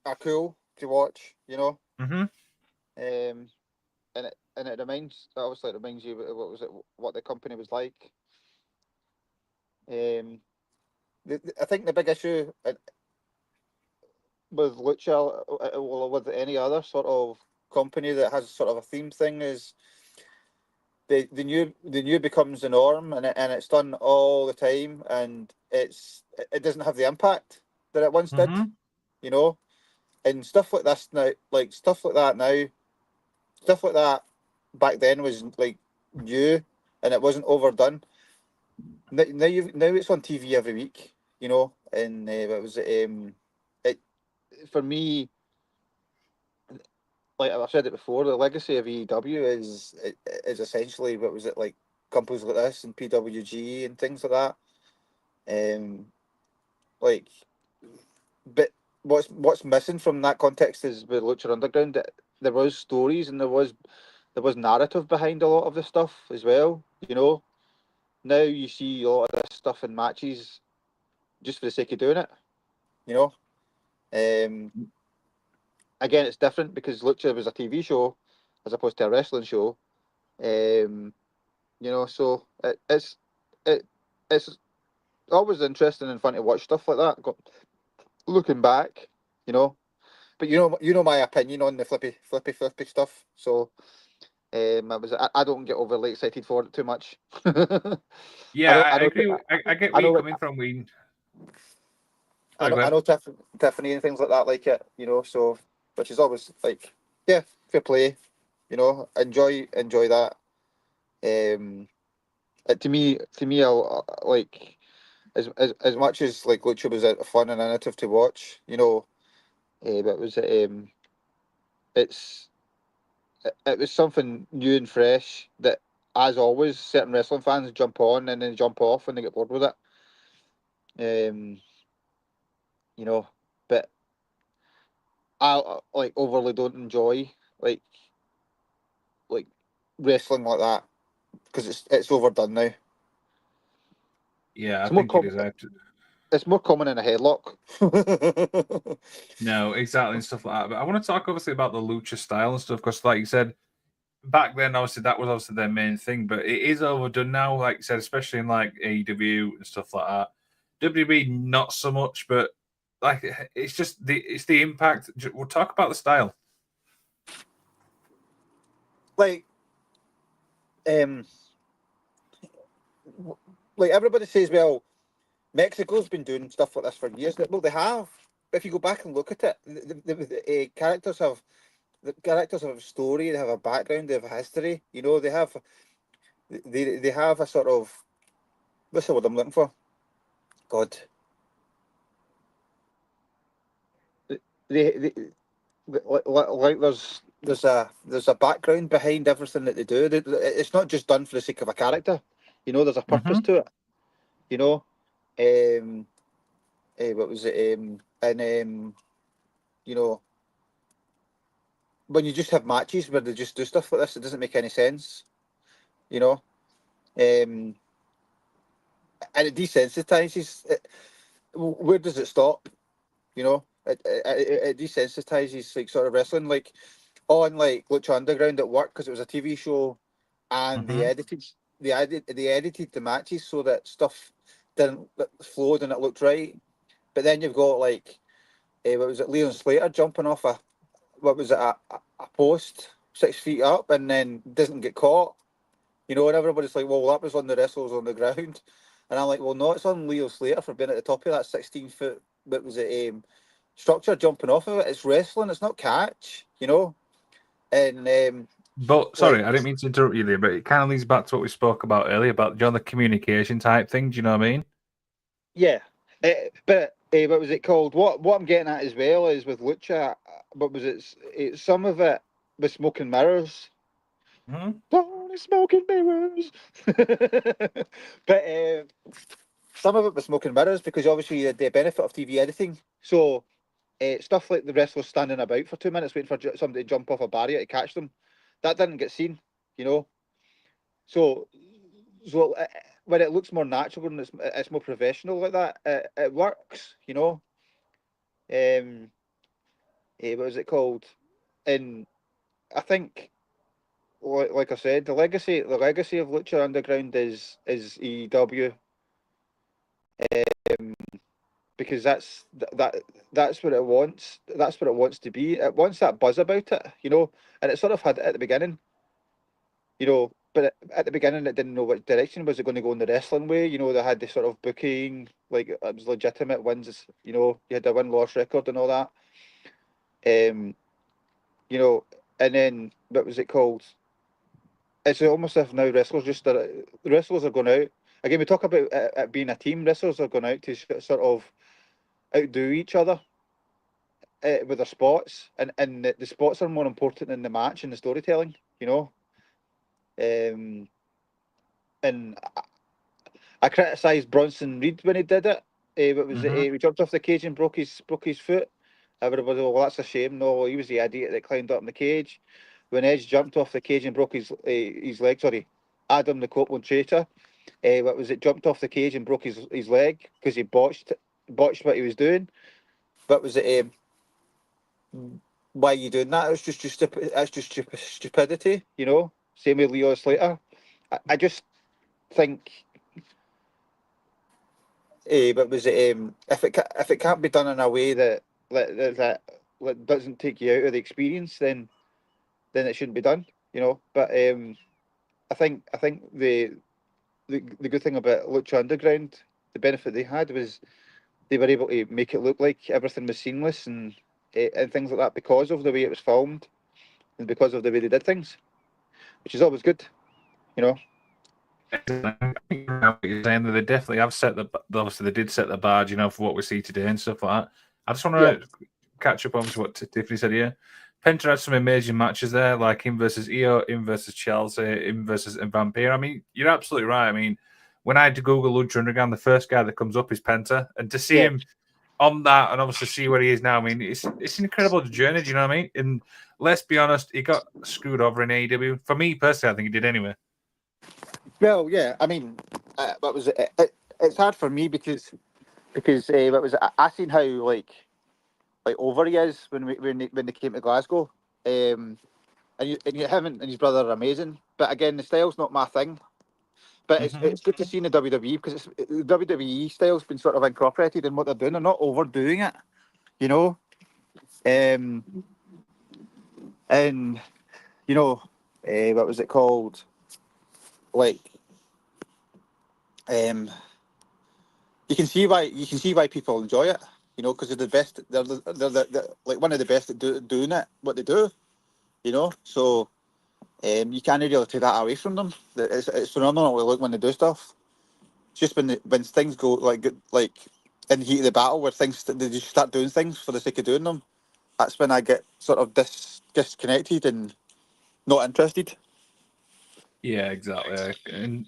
B: are cool to watch, you know.
A: Mm-hmm.
B: And it reminds you what the company was like. I think the big issue with Lucha, with any other sort of company that has sort of a theme thing, is the new becomes the norm, and it's done all the time, and it doesn't have the impact that it once did, you know. And stuff like this now, stuff like that back then was like new, and it wasn't overdone. Now it's on TV every week, you know, and it was for me, like I've said it before, the legacy of EW is essentially what was it like companies like this and PWG and things like that. But what's missing from that context is with Lucha Underground that there was stories and there was narrative behind a lot of the stuff as well, you know. Now you see a lot of this stuff in matches just for the sake of doing it, you know. Again, it's different because Lucha was a TV show as opposed to a wrestling show, you know. So it's always interesting and fun to watch stuff like that. Looking back, you know. But you know my opinion on the flippy stuff. So I don't get overly excited for it too much.
A: Yeah, I
B: know,
A: agree. I get
B: I
A: where you're
B: know,
A: coming from. We
B: I
A: sorry,
B: know,
A: go
B: I
A: ahead.
B: know Tiffany and things like that like it, so, which is always like, yeah, fair play, enjoy that. Like, as much as like Lucha was fun and innovative to watch, but it's it was something new and fresh that, as always, certain wrestling fans jump on and then jump off when they get bored with it. You know, but I like overly don't enjoy like like wrestling like that because it's overdone now.
A: Yeah, I
B: It's more
A: think it
B: common.
A: is.
B: It's more common in a headlock.
A: No, exactly, and stuff like that. But I want to talk obviously about the lucha style and stuff because, like you said, back then, obviously that was obviously their main thing, but it is overdone now. Like you said, especially in like AEW and stuff like that. WWE not so much, but like it's just the impact. We'll talk about the style.
B: like um, like everybody says, well, Mexico's been doing stuff like this for years. Well, they have. But if you go back and look at it, the characters have a story, they have a background, they have a history. They have a sort of, what's the word I'm looking for? God, they like there's a background behind everything that they do. It's not just done for the sake of a character. There's a purpose
A: Mm-hmm.
B: to it. You know, um, what was it? And when you just have matches where they just do stuff like this, it doesn't make any sense. You know, um, and it desensitizes. Where does it stop? It desensitizes like sort of wrestling, like on like Lucha Underground at work because it was a TV show, and
A: Mm-hmm.
B: they edited the matches so that stuff didn't that flowed and it looked right. But then you've got like what was it, Leon Slater jumping off a post 6 feet up and then doesn't get caught. And everybody's like, well, that was on the wrestlers on the ground. And I'm like, well, no, it's on Leo Slater for being at the top of that 16-foot, what was it, structure jumping off of it. It's wrestling, it's not catch. And,
A: But
B: like,
A: sorry, I didn't mean to interrupt you there, but it kind of leads back to what we spoke about earlier about the communication type thing. Do you know what I mean?
B: yeah. But what was it called? What I'm getting at as well is with Lucha, what was it? Some of it was smoke and mirrors.
A: Mm-hmm.
B: Only smoke and mirrors. But some of it was smoke and mirrors because obviously you had the benefit of TV editing. So stuff like the wrestlers standing about for 2 minutes waiting for somebody to jump off a barrier to catch them, that didn't get seen, you know. So, when it looks more natural and it's more professional like that, it works, you know. What was it called? And I think, like I said, the legacy of Lucha Underground is EW, um, because that's what it wants. That's what it wants to be. It wants that buzz about it, and it sort of had it at the beginning, But at the beginning, it didn't know which direction was it going to go in the wrestling way. They had this sort of booking, like it was legitimate wins. You had a win-loss record and all that. Um, you know, and then what was it called? It's almost as if now the wrestlers are going out again. We talk about it being a team. Wrestlers are going out to sort of outdo each other with their spots, and the spots are more important than the match and the storytelling. Um, and I criticised Bronson Reed when he did it. What was it?
A: Mm-hmm.
B: He jumped off the cage and broke his foot. Everybody, well, that's a shame. No, he was the idiot that climbed up in the cage. When Edge jumped off the cage and broke his leg, sorry, Adam the Copeland traitor. What was it? Jumped off the cage and broke his leg because he botched what he was doing. What was it? Why are you doing that? It's just stupidity, Same with Leo Slater. I just think, but was it if it can't be done in a way that doesn't take you out of the experience, then it shouldn't be done. you know. But I think the good thing about Lucha Underground, the benefit they had was they were able to make it look like everything was seamless and things like that because of the way it was filmed and because of the way they did things, which is always good, you know.
A: I think you're right what you're saying that they definitely have set obviously they did set the bar, you know, for what we see today and stuff like that. I just want to catch up on what Tiffany said here. Penta had some amazing matches there, like him versus Io, him versus Chelsea, him versus Vampire. I mean, you're absolutely right. I mean, when I had to Google Lucha Underground, the first guy that comes up is Penta, and to see him on that and obviously see where he is now, I mean, it's an incredible journey. Do you know what I mean? And let's be honest, he got screwed over in AEW. For me personally, I think he did anyway.
B: Well, yeah, I mean, what was it? It's hard for me because what was it? I seen how like over he is when they came to Glasgow, and him and his brother are amazing. But again, the style's not my thing. But it's good to see in the WWE because the WWE style's been sort of incorporated in what they're doing. They're not overdoing it, you know. And you know, what was it called? Like, you can see why people enjoy it, you know, because they're the best. They're like one of the best at doing it, what they do, you know. So you can't really take that away from them. It's phenomenal when they do stuff. It's just when things go like in the heat of the battle, where they just start doing things for the sake of doing them. That's when I get sort of disconnected and not interested.
A: Yeah, exactly. And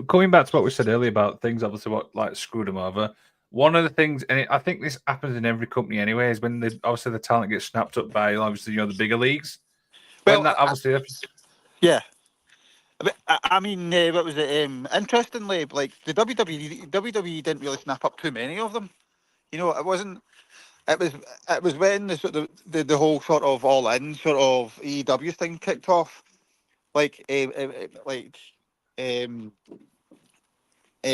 A: going back to what we said earlier about things, obviously, what like screwed them over. One of the things, and I think this happens in every company anyway, is when obviously the talent gets snapped up by obviously the bigger leagues. When
B: Well,
A: that obviously,
B: yeah. I mean, what was it? Interestingly, like the WWE didn't really snap up too many of them. You know, it wasn't. It was when the whole sort of all in sort of EW thing kicked off. Like, but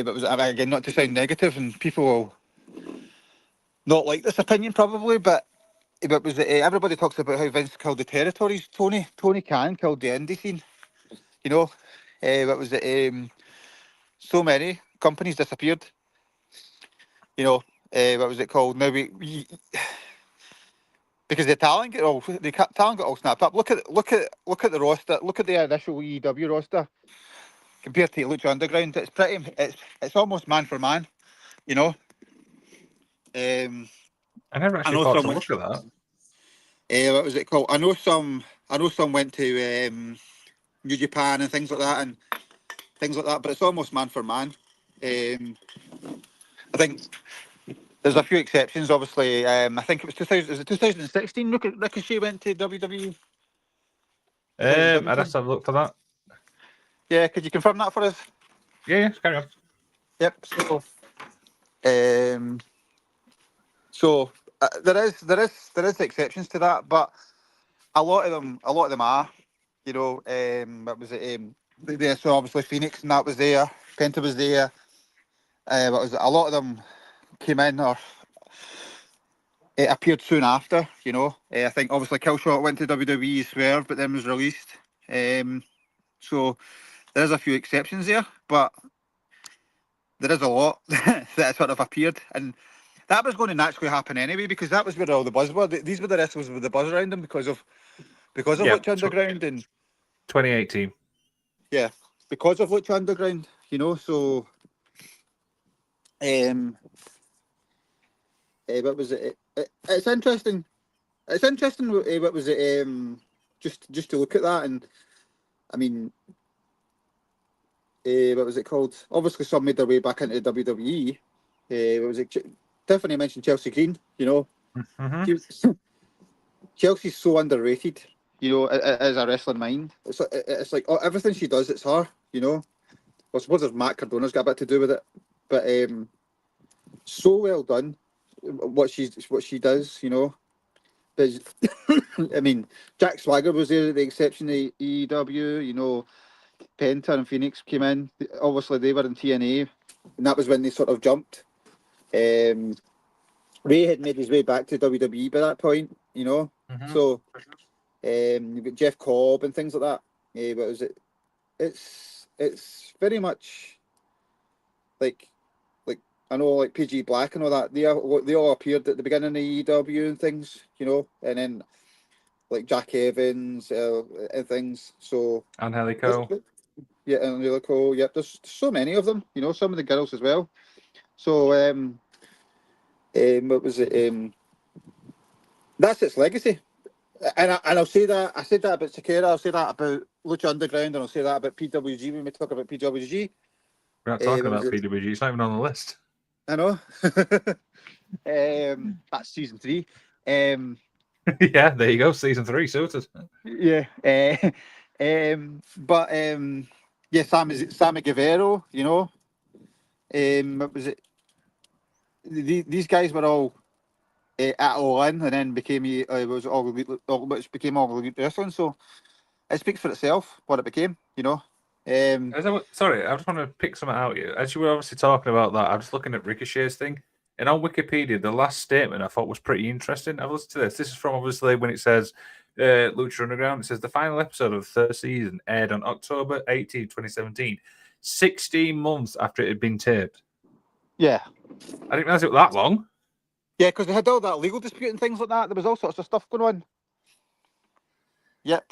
B: was again not to sound negative, and people will not like this opinion probably, but it was everybody talks about how Vince killed the territories. Tony Khan killed the indie scene. You know, what was it? So many companies disappeared. You know, what was it called? Now because talent got all snapped up. Look at the roster. Look at the initial EW roster compared to Lucha Underground. It's almost man for man. You know.
A: I never
B: I
A: actually
B: know
A: thought
B: some
A: to
B: went.
A: look at that.
B: What was it called? I know some went to New Japan and things like that. But it's almost man for man. I think there's a few exceptions, obviously. I think it was 2000. Is it 2016? Ricochet went to WWE.
A: I'd
B: 2017.
A: have to have a look for that.
B: Yeah, could you confirm that for us?
A: Yeah, carry on.
B: Yep. So there is exceptions to that, but a lot of them are. You know, what was it? There, so obviously Phoenix and that was there. Penta was there. What was it? A lot of them came in or it appeared soon after. You know, I think obviously Killshot went to WWE, Swerve, but then was released. So there's a few exceptions there, but there is a lot that sort of appeared, and that was going to naturally happen anyway because that was where all the buzz were. These were the wrestlers with the buzz around them because of Lucha Underground and
A: 2018.
B: yeah, because of Lucha Underground, you know. So, what was it? It's interesting. It's interesting. What was it? Just to look at that, and I mean, what was it called? Obviously, some made their way back into WWE. What was it? Tiffany mentioned Chelsea Green. You know, Chelsea's so underrated. You know, as a wrestling mind, it's like everything she does, it's her. You know, I suppose there's Matt Cardona's got a bit to do with it, but so well done what she does. You know, but I mean, Jack Swagger was there at the exception of EW. You know, Penta and Phoenix came in. Obviously, they were in TNA, and that was when they sort of jumped. Ray had made his way back to WWE by that point, you know. So you've got Jeff Cobb and things like that. But was it? It's very much like I know like PG Black and all that. They all appeared at the beginning of EW and things, and then like Jack Evans and things. So
A: Angelico.
B: yeah, and really cool. Yep, there's so many of them. Some of the girls as well. So what was it? That's its legacy. And I'll say that I said that about Sakura. I'll say that about Lucha Underground, and I'll say that about PWG when we talk about PWG.
A: We're not talking
B: what was
A: about
B: it?
A: PWG. It's not even on the list.
B: I know. That's season 3.
A: Yeah, there you go. Season 3 sorted.
B: Yeah. But yeah, Sammy Guevara. What was it? These guys were all at All In, and then became was which became All Elite Wrestling. So it speaks for itself what it became.
A: Sorry, I just want to pick something out here. As you were obviously talking about that, I'm just looking at Ricochet's thing. And on Wikipedia, the last statement I thought was pretty interesting. I've listened to this. This is from obviously when it says Lucha Underground. It says the final episode of the third season aired on October 18, 2017, 16 months after it had been taped.
B: Yeah.
A: I didn't realize it was that long.
B: Yeah, because they had all that legal dispute and things like that. There was all sorts of stuff going on. Yep.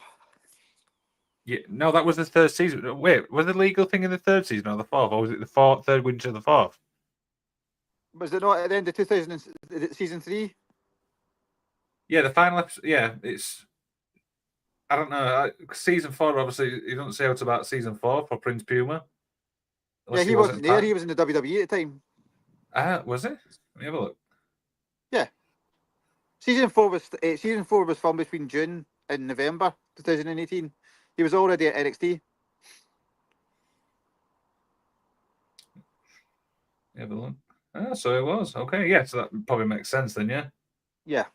A: Yeah, no, that was the third season. Wait, was the legal thing in the third season or the fourth, or was it the third winter of the fourth?
B: Was it not at the end of 2000 season 3?
A: Yeah, the final episode. Yeah, it's. I don't know. Season 4, obviously, you don't say out about season 4 for Prince Puma.
B: Yeah, he wasn't there. He was in the WWE at the time.
A: Was it? Let me have a look.
B: Yeah. Season 4 was filmed between June and November 2018. He was already at NXT.
A: Have a look. So it was. Okay, yeah, so that probably makes sense then, yeah?
B: Yeah.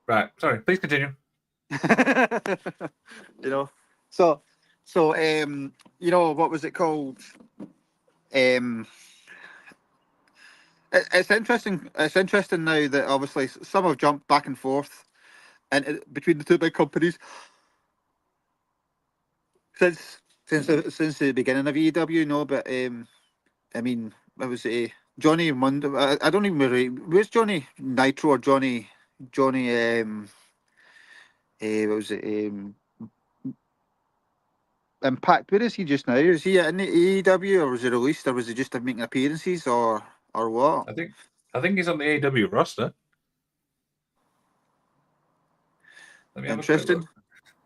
A: Right, sorry, please continue.
B: So what was it called? It's interesting. It's interesting now that obviously some have jumped back and forth and between the two big companies since the beginning of EW, but I mean, I was Johnny Mundo. I don't even remember. Where's Johnny Nitro or Johnny? What was it? Impact. Where is he just now? Is he in the AEW, or was he released, or was he just making appearances, or what?
A: I think he's on the AW roster.
B: Interesting.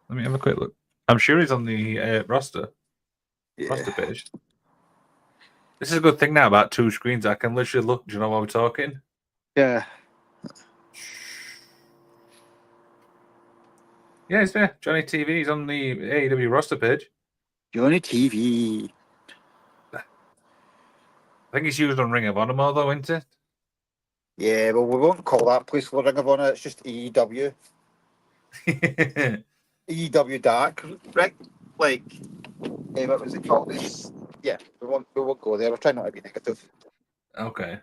A: Let me have a quick look. I'm sure he's on the roster.
B: Yeah.
A: Roster page. This is a good thing now about two screens. I can literally look. Do you know while we're talking?
B: Yeah.
A: Yeah, he's there. Johnny TV. He's on the AEW roster page.
B: Johnny TV.
A: I think he's used on Ring of Honor more, though, isn't it?
B: Yeah, well, we won't call that place for Ring of Honor. It's just AEW. EW Dark, right? Like, what was it called? Yeah, we won't go there. We're trying not to be negative.
A: Okay.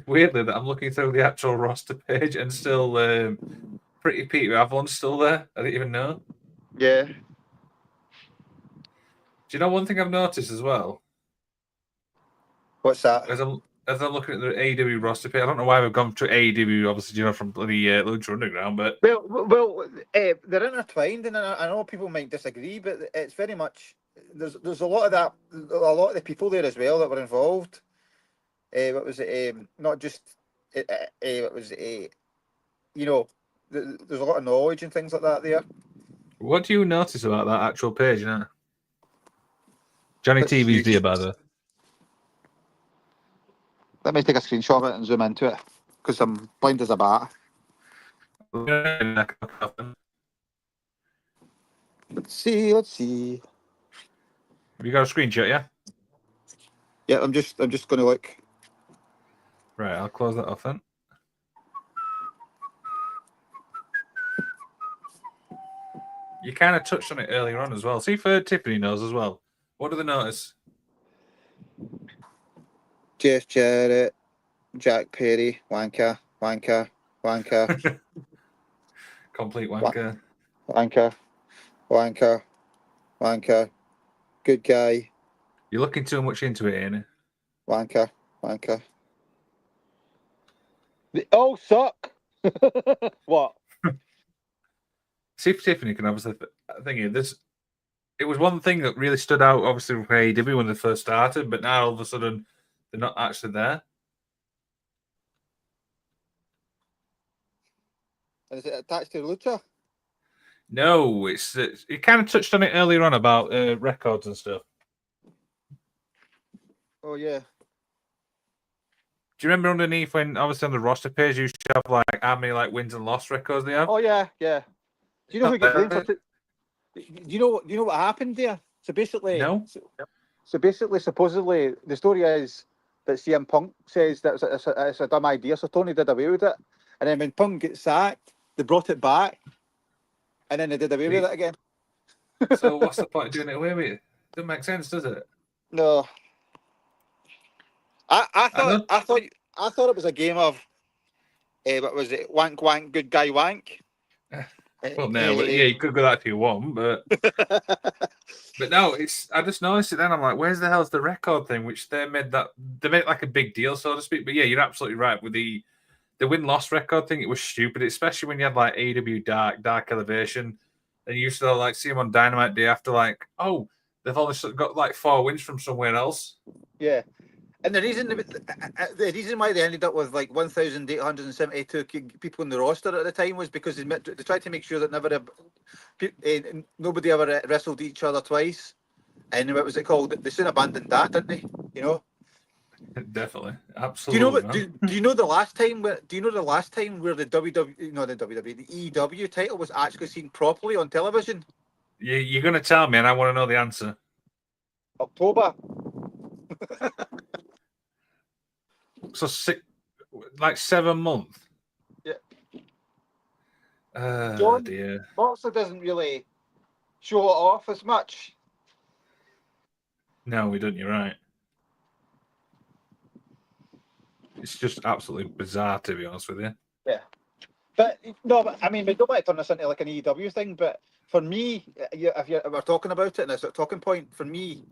A: Weirdly, that I'm looking through the actual roster page and still Pretty Peter Avalon's still there. I didn't even know.
B: Yeah.
A: Do you know one thing I've noticed as well?
B: What's that?
A: As I'm looking at the AEW roster page, I don't know why we've gone to AEW, obviously, from bloody Lucha Underground, but
B: well, they're intertwined, and I know people might disagree, but it's very much there's a lot of that, a lot of the people there as well that were involved. What was it? Not just what was it? There's a lot of knowledge and things like that there.
A: What do you notice about that actual page? Johnny TV's there, by the way.
B: Let me take a screenshot of it and zoom into it because I'm blind as a bat. Let's see.
A: Have you got a screenshot? Yeah.
B: Yeah, I'm just going to look.
A: Right, I'll close that off then. You kind of touched on it earlier on as well. See if Tiffany knows as well. What do they notice?
B: Jeff Jarrett, Jack Perry, wanker.
A: Complete wanker.
B: Wanker. Wanker. Good guy.
A: You're looking too much into it, ain't it?
B: Wanker. They all suck. What?
A: See if Tiffany can obviously think this. It was one thing that really stood out, obviously, with AEW when they first started, but now all of a sudden they're not actually there.
B: And is it attached to Lucha?
A: No, it's it kind of touched on it earlier on about records and stuff.
B: Oh yeah.
A: Do you remember underneath when obviously on the roster page you used to have like how many like wins and loss records they have?
B: Oh yeah. Do you know who got blamed for? Do you know what happened there? So basically,
A: No.
B: Supposedly, the story is that CM Punk says that it's a dumb idea, so Tony did away with it, and then when Punk gets sacked, they brought it back, and then they did away with it again.
A: So what's the point of doing it away with? Doesn't make sense, does it?
B: No. I thought it was a game of what was it? Wank wank, good guy wank.
A: Well, no, yeah, you could go that if you want, but but no, it's. I just noticed it. Then I'm like, where's the hell's the record thing? Which they made like a big deal, so to speak. But yeah, you're absolutely right with the win loss record thing. It was stupid, especially when you had like AEW Dark Elevation, and you used to like see them on Dynamite Day after like, oh, they've only got like 4 wins from somewhere else.
B: Yeah. And the reason why they ended up with like 1,872 people in the roster at the time was because they tried to make sure that nobody ever wrestled each other twice. And what was it called? They soon abandoned that, didn't they? You know.
A: Definitely, absolutely.
B: Do you know the last time? Do you know the last time where the EW title was actually seen properly on television?
A: You're going to tell me, and I want to know the answer.
B: October.
A: So 7 months.
B: Yeah.
A: John, dear.
B: Moxley doesn't really show it off as much.
A: No, we don't. You're right. It's just absolutely bizarre, to be honest with you.
B: Yeah. But I mean, we don't want to turn this into like an EW thing, but for me, if we're talking about it and it's a talking point, for me,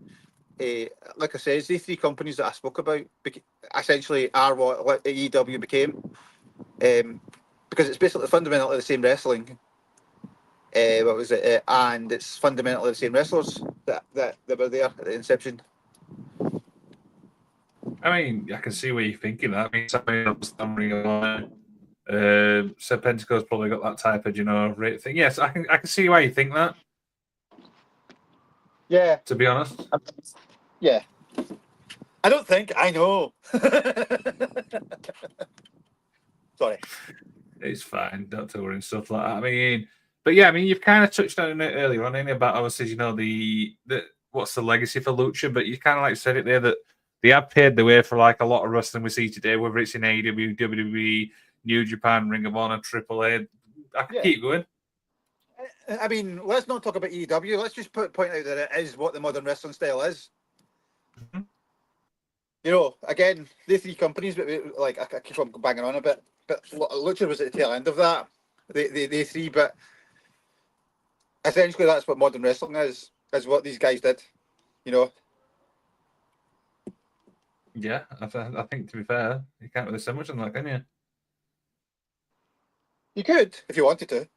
B: like I said, these 3 companies that I spoke about essentially are what EW became, because it's basically fundamentally the same wrestling. What was it? And it's fundamentally the same wrestlers that were there at the inception.
A: I mean, I can see where you're thinking that. I mean, somebody else Seb Pentaco's probably got that type of, rate thing. Yes, I can see why you think that.
B: Yeah.
A: To be honest.
B: Yeah. I don't think. I know. Sorry.
A: It's fine. Don't worry and stuff like that. I mean, but yeah, I mean, you've kind of touched on it earlier on, about obviously, the what's the legacy for Lucha, but you kind of like said it there that they have paved the way for like a lot of wrestling we see today, whether it's in AEW, WWE, New Japan, Ring of Honor, AAA. I can keep going.
B: I mean, let's not talk about EW. Let's just point out that it is what the modern wrestling style is. Mm-hmm. Again, the 3 companies, but I keep on banging on a bit. But Lucha was at the tail end of that. The 3, but essentially that's what modern wrestling is what these guys did.
A: Yeah, I think to be fair, you can't really say much on that, can you?
B: You could, if you wanted to.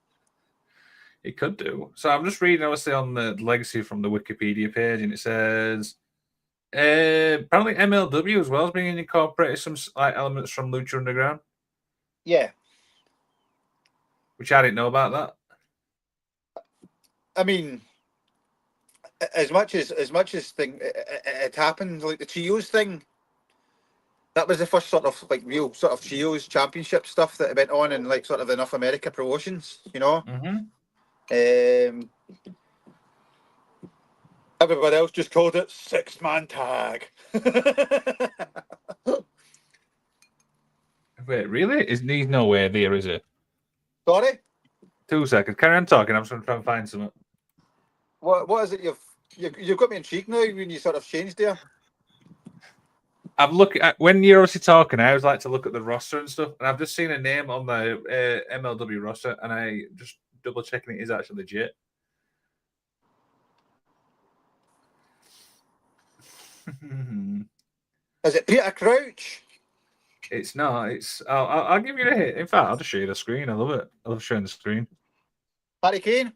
A: You could do. So I'm just reading, obviously, on the legacy from the Wikipedia page, and it says apparently MLW as well is being incorporated some elements from Lucha Underground.
B: Yeah.
A: Which I didn't know about that.
B: I mean, as much as it happened, like the trios thing. That was the first sort of like real sort of trios championship stuff that went on in like sort of the North America promotions,
A: Mm-hmm.
B: Everybody else just called it 6-man tag.
A: Wait, really? He's nowhere there, is it?
B: Sorry?
A: 2 seconds. Carry on talking. I'm just going to try and find something.
B: What is it you've got me intrigued now when you sort of changed there?
A: I'm looking at when you're obviously talking. I always like to look at the roster and stuff, and I've just seen a name on the MLW roster, and I just double checking it is actually legit.
B: Is it Peter Crouch?
A: It's not. It's. I'll give you a hit. In fact, I'll just show you the screen. I love it. I love showing the screen.
B: Harry Kane?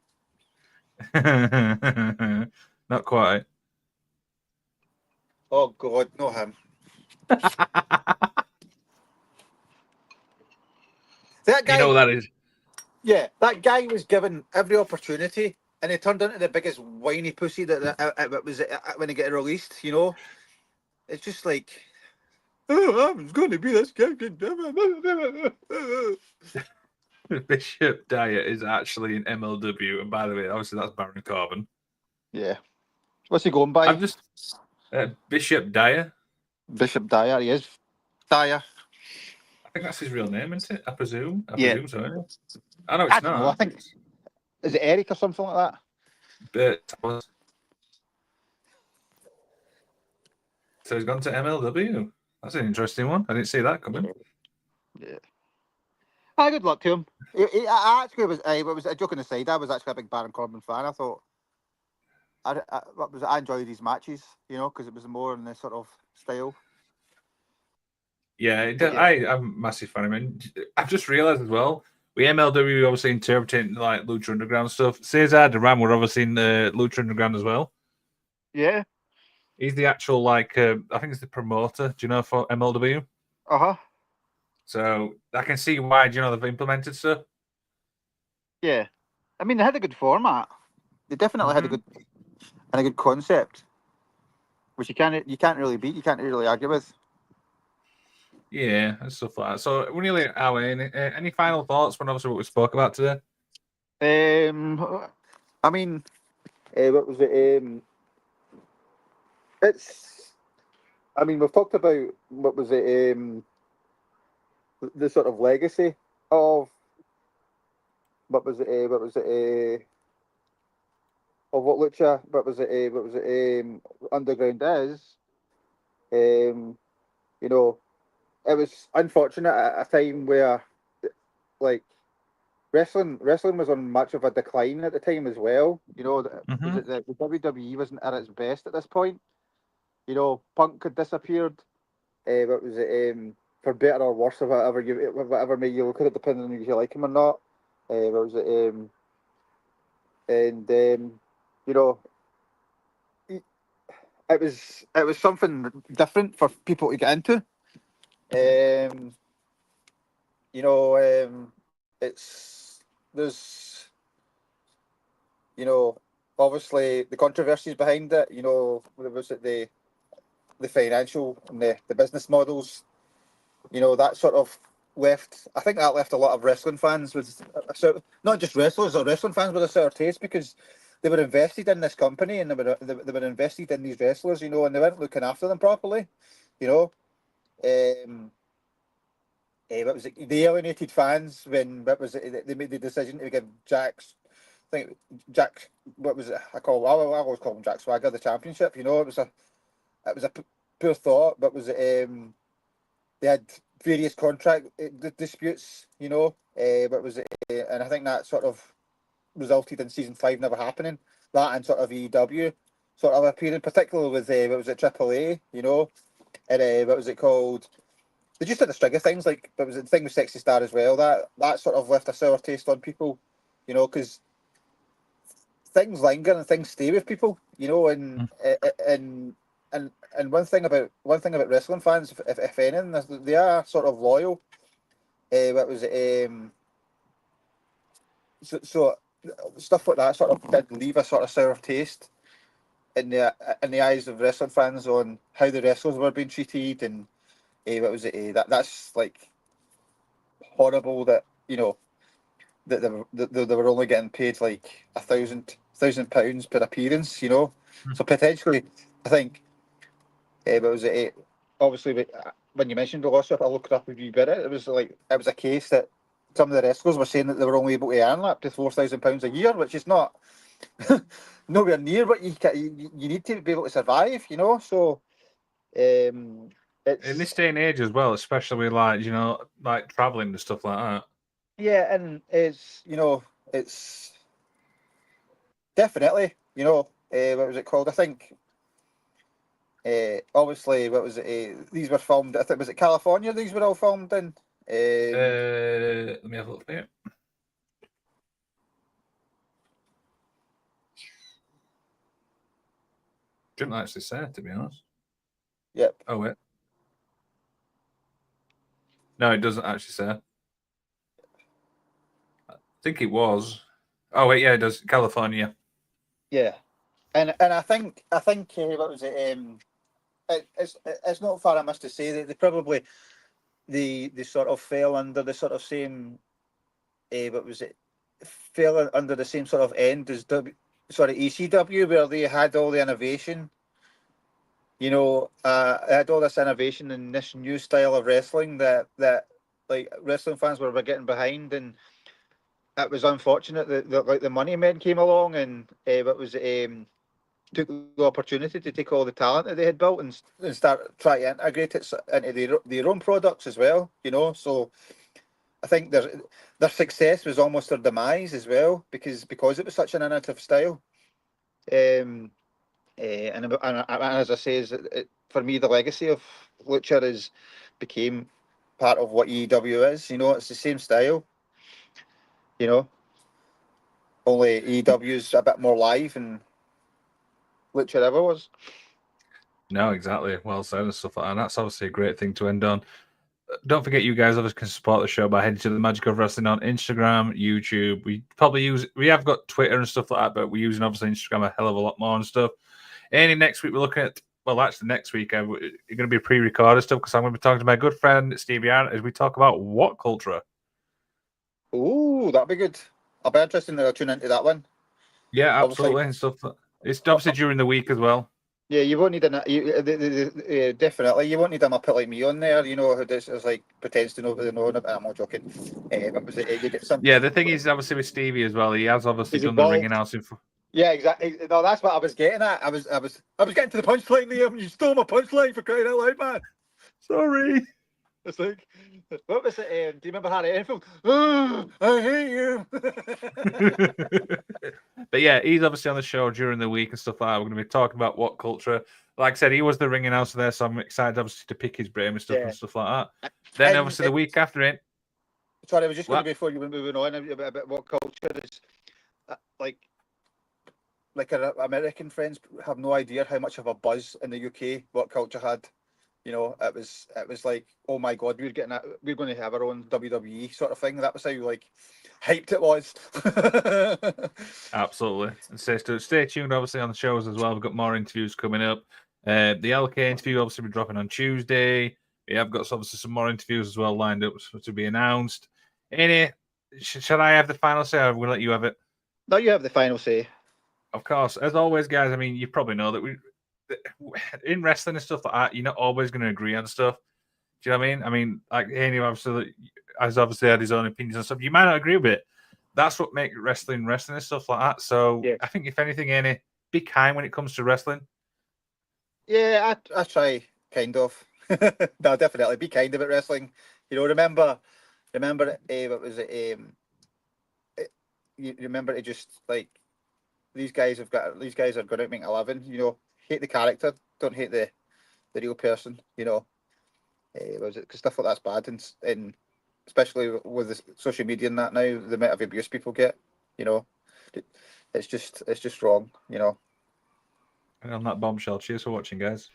A: Not quite.
B: Oh, God, no him. That guy,
A: You know what that is.
B: yeah, that guy was given every opportunity, and he turned into the biggest whiny pussy that was when he got released. You know, it's just like, oh, I was going to be this guy.
A: Bishop Dyer is actually an MLW, and by the way, obviously that's Baron Corbin.
B: Yeah, what's he going by?
A: I'm just Bishop Dyer.
B: Bishop Dyer. He is Dyer.
A: I think that's his real name, isn't it? I presume. I
B: Yeah.
A: presume so. Anyway. I know it's
B: I don't know. I
A: not.
B: think is it Eric or something like that?
A: But so he's gone to MLW. That's an interesting one. I didn't see that coming.
B: Yeah. Ah, good luck to him. I actually was a joke on the side. I was actually a big Baron Corbin fan. I thought I enjoyed these matches, you know, because it was more in this sort of style.
A: Yeah,
B: Yeah.
A: I'm a massive fan of him. I've just realised as well, we MLW obviously interpreting like Lucha Underground stuff. Cesar Duran were obviously in Lucha Underground as well.
B: Yeah.
A: He's the actual I think it's the promoter. Do you know for MLW?
B: Uh-huh.
A: So I can see why. Do you know they've implemented stuff?
B: Yeah. I mean, they had a good format. They definitely had a good concept, which you can't really beat. You can't really argue with.
A: Yeah, and stuff like that. So we're nearly an hour in. Any final thoughts on obviously what we spoke about today?
B: I mean, what was it? It's. I mean, we've talked about what was it? The sort of legacy of what was it? What was it? Of what Lucha? What was it? What was it? Underground is. You know, it was unfortunate at a time where, like, wrestling was on much of a decline at the time as well. You know, was it the WWE wasn't at its best at this point. You know, Punk had disappeared. What was it? For better or worse, or whatever may you look at it, depending on if you like him or not. What was it? And you know, it was something different for people to get into. You know, there's, you know, obviously the controversies behind it. You know, was it the financial and the business models? You know, that sort of left. I think that left a lot of wrestling fans with not just wrestlers or wrestling fans with a sour taste, because they were invested in this company and they were invested in these wrestlers. You know, and they weren't looking after them properly. You know. What was it? They alienated fans when what was it? They made the decision to give I think Jack. What was it? I always call him Jack Swagger the championship. You know, it was a poor thought, but was it? They had various contract disputes. You know, but was it? And I think that sort of resulted in season 5 never happening. That and sort of EW sort of appearing, particularly with what was it, AAA. You know, and what was it called? They just had a string of things, like there was a thing with Sexy Star as well. That sort of left a sour taste on people, you know, because things linger and things stay with people, you know. And one thing about wrestling fans, if anything, is that they are sort of loyal. What was it? So stuff like that sort of did leave a sort of sour taste in the eyes of wrestling fans on how the wrestlers were being treated. And what was it? That's like horrible that, you know, that they were only getting paid like £1,000 per appearance, you know. So potentially, I think, but was it obviously when you mentioned the loss, if I looked it up a wee bit, it was a case that some of the wrestlers were saying that they were only able to earn up to £4,000 a year, which is not nowhere near what you need to be able to survive, you know. So it's
A: In this day and age as well, especially with like traveling and stuff like that.
B: yeah, and it's, you know, it's definitely, you know, what was it called? I think Obviously, what was it? These were filmed. I think was it California. These were all filmed in.
A: Let me have a look for you. Didn't actually say it, to be honest.
B: Yep.
A: Oh wait. No, it doesn't actually say. I think it was. Oh wait, yeah, it does. California.
B: Yeah, and I think what was it? It's not far amiss to say that they probably they sort of fell under the sort of same what was it? Fell under the same sort of end as ECW, where they had all the innovation. They had all this innovation in this new style of wrestling that like wrestling fans were getting behind, and it was unfortunate that like the money men came along and what was it? Took the opportunity to take all the talent that they had built and start trying to integrate it into their own products as well. So I think their success was almost their demise as well because it was such an innovative style. And as I say, for me the legacy of Lucha became part of what EW is. It's the same style. Only EW's a bit more live and Lucha ever was.
A: No, exactly. Well said and stuff like that. And that's obviously a great thing to end on. Don't forget, you guys obviously can support the show by heading to the Magic of Wrestling on Instagram, YouTube. We have got Twitter and stuff like that, but we're using obviously Instagram a hell of a lot more and stuff. And next week we're looking at, well, actually next week it's going to be pre-recorded stuff because I'm going to be talking to my good friend Stevie Arnott as we talk about what culture.
B: Oh, that'd be good. I'll be interested to tune into that one.
A: Yeah, absolutely, and stuff. It's obviously during the week as well.
B: Yeah, you won't need definitely. You won't need a muppet like me on there. Who does is like pretends to know what they know. I'm not joking. But was it, you get some.
A: Yeah, the thing is obviously with Stevie as well. He has obviously done
B: bald?
A: the ring announcing.
B: Yeah, exactly. No, that's what I was getting at. I was getting to the punchline there, and you stole my punchline for crying out loud, man.
A: Sorry.
B: It's like, what was it? Do you remember Harry Enfield? Oh, I hate you.
A: But yeah, he's obviously on the show during the week and stuff like that. We're going to be talking about what culture. Like I said, he was the ring announcer there, so I'm excited obviously to pick his brain and stuff and stuff like that. Then
B: And
A: obviously the week after it.
B: Sorry, I was just going to before you were moving on about what culture is like our American friends have no idea how much of a buzz in the UK what culture had. It was like, oh my god, we're going to have our own WWE sort of thing. That was how like hyped it was.
A: Absolutely. And stay tuned obviously on the shows as well. We've got more interviews coming up. The LK interview obviously be dropping on Tuesday. We have got obviously some more interviews as well lined up to be announced. Shall I have the final say, or we'll let you have it?
B: No, you have the final say.
A: Of course. As always, guys, I mean, you probably know that in wrestling and stuff like that, you're not always going to agree on stuff. Do you know what I mean? I mean, like Haney obviously has obviously had his own opinions and stuff. You might not agree with it. That's what makes wrestling and stuff like that. So
B: yeah.
A: I think if anything, Haney, be kind when it comes to wrestling.
B: Yeah, I try kind of. No, definitely be kind about wrestling. Remember what was it? You remember it just like these guys are going to make a living. Hate the character, don't hate the real person. Was it because stuff like that's bad, and especially with the social media and that now, the amount of abuse people get. It's just wrong.
A: And on that bombshell, cheers for watching, guys.